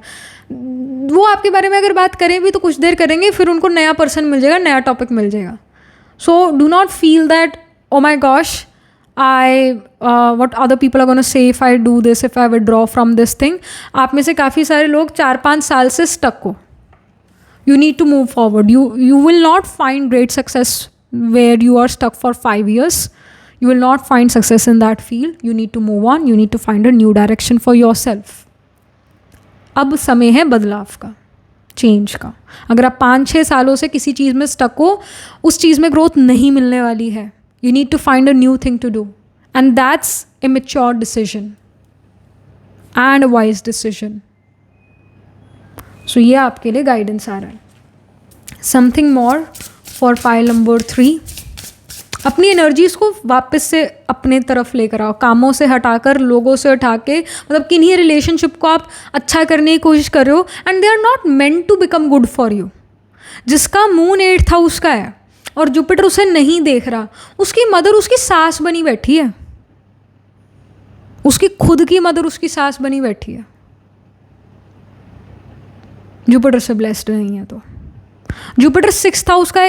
वो आपके बारे में अगर बात करें भी तो कुछ देर करेंगे, फिर उनको नया पर्सन मिल जाएगा, नया टॉपिक मिल जाएगा। So do not feel that oh my gosh what other people are going to say if I do this, if I withdraw from this thing. आप में से काफ़ी सारे लोग 4-5 साल से stuck हो. You need to move forward. You will not find great success where you are stuck for 5 years. You will not find success in that field. You need to move on. You need to find a new direction for yourself. अब समय है बदलाव का, change का. अगर आप 5-6 सालों से किसी चीज़ में स्टक हो, उस चीज़ में ग्रोथ नहीं मिलने वाली है. You need to find a new thing to do. And that's a mature decision and a wise decision. So ये आपके लिए गाइडेंस आ रहा है. Something more for file number 3. अपनी एनर्जीज़ को वापस से अपने तरफ लेकर आओ, कामों से हटाकर, लोगों से हटा के, मतलब किन्हीं रिलेशनशिप को आप अच्छा करने की कोशिश कर रहे हो and they are not meant to become good for you. जिसका मून 8th हाउस का है और जुपिटर उसे नहीं देख रहा, उसकी मदर उसकी सास बनी बैठी है, उसकी खुद की मदर उसकी सास बनी बैठी है. जुपिटर से ब्लेस्ड नहीं है तो. जुपिटर 6th हाउस का,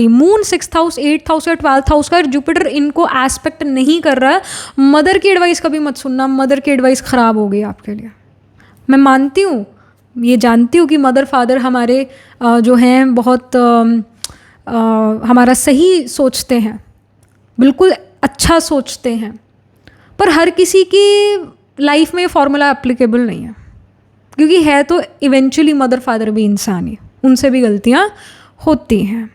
moon 6th house, 8th house या 12th हाउस का, और जुपिटर इनको एस्पेक्ट नहीं कर रहा है. मदर की एडवाइस कभी मत सुनना, मदर की एडवाइस ख़राब हो गई आपके लिए. मैं मानती हूँ, ये जानती हूँ कि मदर फादर हमारे जो हैं बहुत हमारा सही सोचते हैं, बिल्कुल अच्छा सोचते हैं, पर हर किसी की लाइफ में ये फॉर्मूला एप्लीकेबल नहीं है, क्योंकि है तो इवेंचुअली मदर फादर भी इंसान ही, उनसे भी गलतियाँ होती हैं.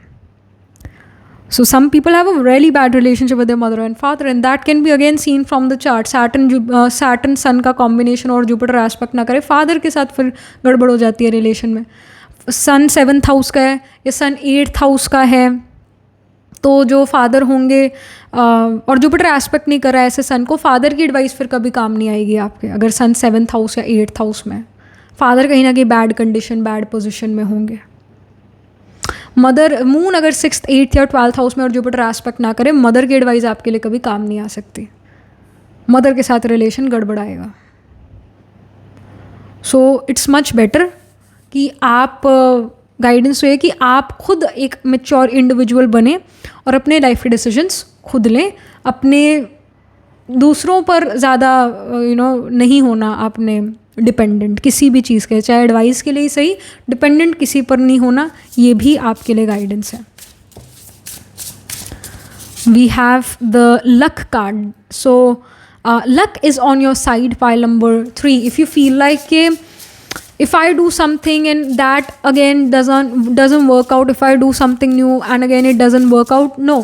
So some people have a really bad relationship with their mother and father, and that can be again seen from the chart. Saturn Sun का combination और Jupiter aspect ना करे, father के साथ फिर गड़बड़ हो जाती है relation में. Sun 7th house का है या Sun 8th house का है, तो जो फादर होंगे और जुपिटर एस्पेक्ट नहीं कर रहा है ऐसे सन को, फादर की एडवाइस फिर कभी काम नहीं आएगी आपके. अगर सन 7th हाउस या 8th हाउस में, फादर कहीं ना कहीं बैड कंडीशन, बैड पोजीशन में होंगे. मदर, मून अगर 6th, 8th या 12th हाउस में और जुपिटर एस्पेक्ट ना करे, मदर की एडवाइस आपके लिए कभी काम नहीं आ सकती. मदर के साथ रिलेशन गड़बड़ाएगा. सो इट्स मच बेटर कि आप गाइडेंस ये कि आप खुद एक मैच्योर इंडिविजुअल बने और अपने लाइफ के डिसीजंस खुद लें. अपने दूसरों पर ज़्यादा नहीं होना आपने डिपेंडेंट किसी भी चीज़ के, चाहे एडवाइस के लिए ही सही, डिपेंडेंट किसी पर नहीं होना. ये भी आपके लिए गाइडेंस है. We have the luck card. So luck is on your side, pile number 3. If you feel like के if I do something and that again doesn't work out, if I do something new and again it doesn't work out, no,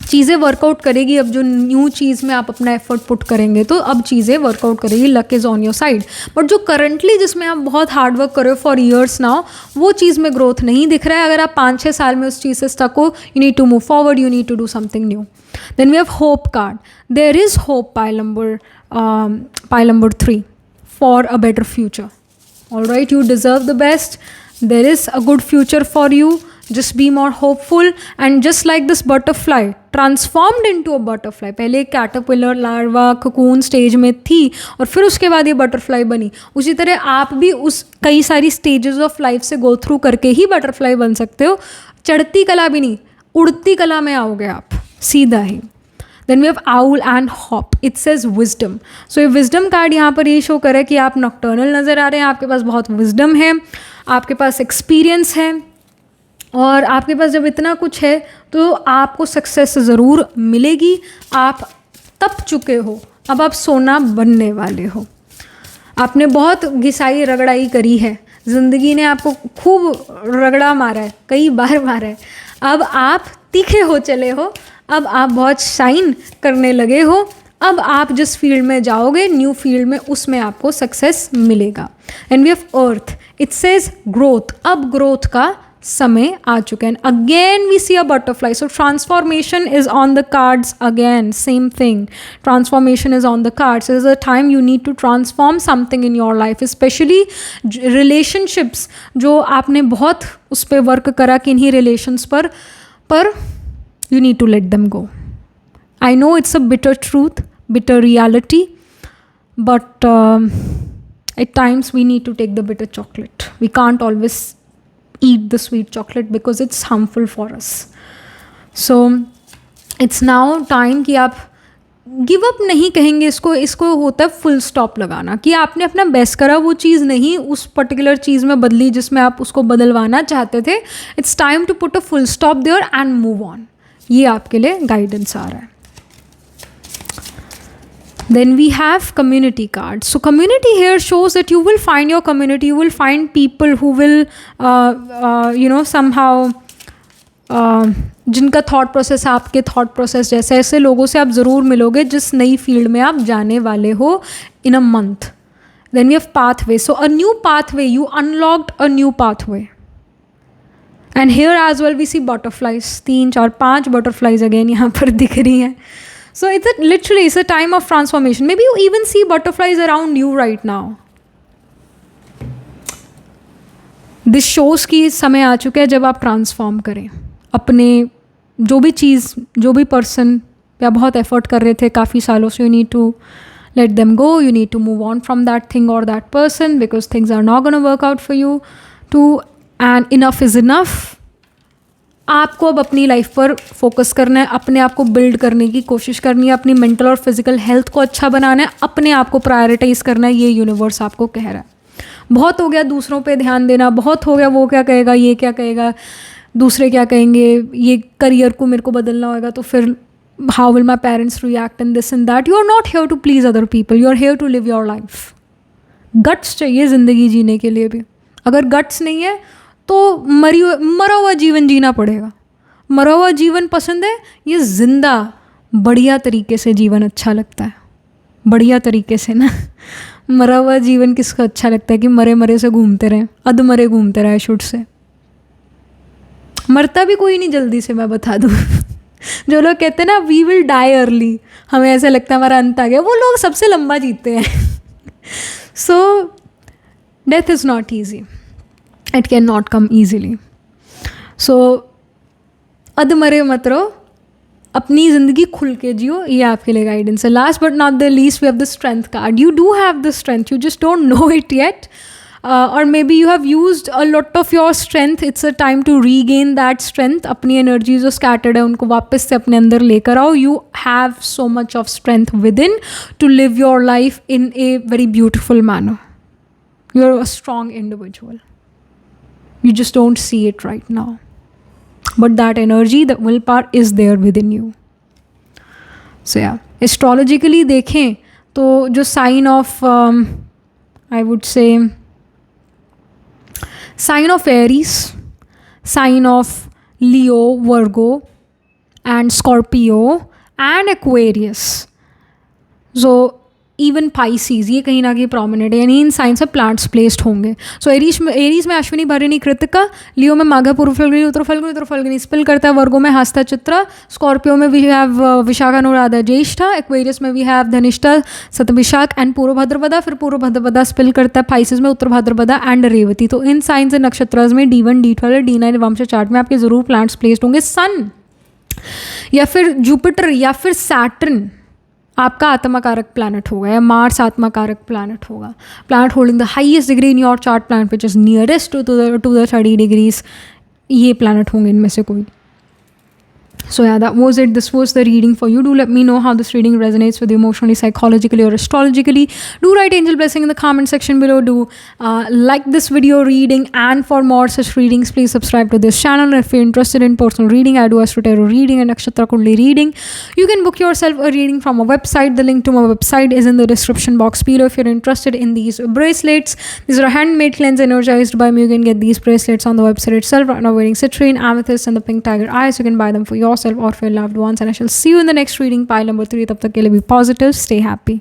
चीज़ें workout करेगी. अब जो new चीज़ में आप अपना effort put करेंगे तो अब चीज़ें वर्कआउट करेगी. Luck is on your side. But जो करंटली जिसमें आप बहुत हार्ड वर्क कर रहे हो फॉर ईयर्स नाउ, वो चीज़ में ग्रोथ नहीं दिख रहा है. अगर आप 5-6 साल में उस चीज़ से स्टक हो, you need to move forward, you need to do something new. Then we have hope card. There is hope, pile number 3, for a better future. All right, you deserve the best. There is a good future for you. Just be more hopeful. And just like this butterfly transformed into a butterfly, पहले एक caterpillar, larva, cocoon stage में थी और फिर उसके बाद ये butterfly बनी, उसी तरह आप भी उस कई सारी stages of life से go through करके ही butterfly बन सकते हो. चढ़ती कला भी नहीं, उड़ती कला में आओगे आप सीधा ही. Then we have owl and hop. It says wisdom. So ये wisdom कार्ड यहाँ पर ये शो करे कि आप नॉक्टर्नल नज़र आ रहे हैं, आपके पास बहुत wisdom है, आपके पास एक्सपीरियंस है, और आपके पास जब इतना कुछ है तो आपको सक्सेस ज़रूर मिलेगी. आप तप चुके हो, अब आप सोना बनने वाले हो. आपने बहुत घिसाई रगड़ाई करी है, ज़िंदगी ने आपको खूब रगड़ा मारा है, कई बार मारा है. अब आप तीखे हो चले हो, अब आप बहुत शाइन करने लगे हो. अब आप जिस फील्ड में जाओगे, न्यू फील्ड में, उसमें आपको सक्सेस मिलेगा. And we have earth. It says growth. अब ग्रोथ का समय आ चुका है. Again we see a butterfly. So transformation is on the cards again. Same thing, transformation is on the cards. Is a time you need to transform something in your life, specially relationships जो आपने बहुत उस पर work करा कि इन्हीं relations पर you need to let them go. I know it's a bitter truth, bitter reality, but at times we need to take the bitter chocolate. We can't always eat the sweet chocolate because it's harmful for us. So it's now time कि आप give up नहीं कहेंगे इसको होता है full stop लगाना, कि आपने अपना बेस्ट करा, वो चीज़ नहीं उस पर्टिकुलर चीज़ में बदली जिसमें आप उसको बदलवाना चाहते थे. It's time to put a full stop there and move on. ये आपके लिए गाइडेंस आ रहा है. Then we have community cards. So community here shows that you will find your community, you will find people who will somehow जिनका thought process आपके thought process जैसे, ऐसे लोगों से आप ज़रूर मिलोगे जिस नई फील्ड में आप जाने वाले हो in a month. Then we have pathway. So a new pathway, you unlocked a new pathway. And here as well we see butterflies. 3, 4, 5 butterflies again यहाँ पर दिख रही हैं. So it's a time of transformation. Maybe you even see butterflies around you right now. This shows कि समय आ चुका है जब आप ट्रांसफॉर्म करें अपने जो भी चीज़, जो भी पर्सन या बहुत एफर्ट कर रहे थे काफ़ी सालों से. You need to let them go, you need to move on from that thing or that person because things are not going to work out for you too. And enough is enough. आपको अब अपनी life पर focus करना है, अपने आप को build करने की कोशिश करनी है, अपनी मेंटल और फिजिकल हेल्थ को अच्छा बनाना है, अपने आप को प्रायोरिटाइज करना है. ये यूनिवर्स आपको कह रहा है. बहुत हो गया दूसरों पे ध्यान देना, बहुत हो गया वो क्या कहेगा, ये क्या कहेगा, दूसरे क्या कहेंगे, ये करियर को मेरे को बदलना होगा तो फिर how will my parents react and this and that. You are not here to please other people, you are here to live your life. Guts चाहिए ज़िंदगी जीने के लिए भी. अगर गट्स नहीं है तो मरा हुआ जीवन जीना पड़ेगा. मरा हुआ जीवन पसंद है, ये जिंदा बढ़िया तरीके से जीवन अच्छा लगता है। बढ़िया तरीके से ना, मरा हुआ जीवन किसको अच्छा लगता है कि मरे मरे से घूमते रहें, अधमरे घूमते रहे शुड से। मरता भी कोई नहीं जल्दी से, मैं बता दूँ। जो लोग कहते हैं ना वी विल डाई अर्ली, हमें ऐसा लगता है हमारा अंत आ गया, वो लोग सबसे लंबा जीते हैं। So death is not easy, it can not come easily. So अधमरे मत रहो, अपनी ज़िंदगी खुल के जियो, ये आपके लिए गाइडेंस है। Last but not the least we have the strength card. You do have the strength, you just don't know it yet, और maybe you have used a lot of your strength. It's a time to regain that strength. अपनी energy जो scattered है उनको वापस से अपने अंदर लेकर आओ। You have so much of strength within to live your life in a very beautiful manner. You are a strong individual, you just don't see it right now, but that energy, that willpower is there within you. So yeah, astrologically देखें तो जो sign of I would say sign of Aries, sign of Leo, Virgo and Scorpio and Aquarius, so even Pisces, ये कहीं ना कहीं prominent है, यानी इन signs में प्लांट्स प्लेस्ड होंगे। सो एरीज में अश्विनी, भरणी, कृतिका, लियो में माघा, पूर्व फल्गुनी, उत्तर फल्गुनी, उत्तर फल्गुनी स्पिल करता है, वर्गो में हस्ता, चित्रा, स्कॉर्पियो में we have Vishakha, Anuradha, Jyeshtha, Aquarius में we have Dhanishta, Shatabhisha and Purva Bhadrapada, फिर पूर्व भाद्रपदा स्पिल करता है पाइसिस में, उत्तर भाद्रपदा एंड रेवती। तो इन साइंस एंड नक्षत्रास में D1, D12, D9 वंश चार्ट में आपके ज़रूर प्लांट्स प्लेस्ड होंगे। सन या फिर जुपिटर या फिर सैटर्न आपका आत्मा कारक प्लैनेट होगा, या मार्स आत्मा कारक प्लैनेट होगा। Planet holding the highest degree in your chart, planet which is nearest to the 30 degrees, ये प्लैनेट होंगे इनमें से कोई। So yeah, that was it. This was the reading for you. Do let me know how this reading resonates with you emotionally, psychologically or astrologically. Do write angel blessing in the comment section below. Do like this video reading, and for more such readings please subscribe to this channel. If you're interested in personal reading, I do Astro Tarot reading and Nakshatra Kundli reading. You can book yourself a reading from a website. The link to my website is in the description box below. If you're interested in these bracelets, these are handmade cleanse energized by me. You can get these bracelets on the website itself. Right now wearing citrine, amethyst and the pink tiger eyes. You can buy them for yourself or for your loved ones, and I shall see you in the next reading, pile number 3. Tab tak ke liye be positive, stay happy.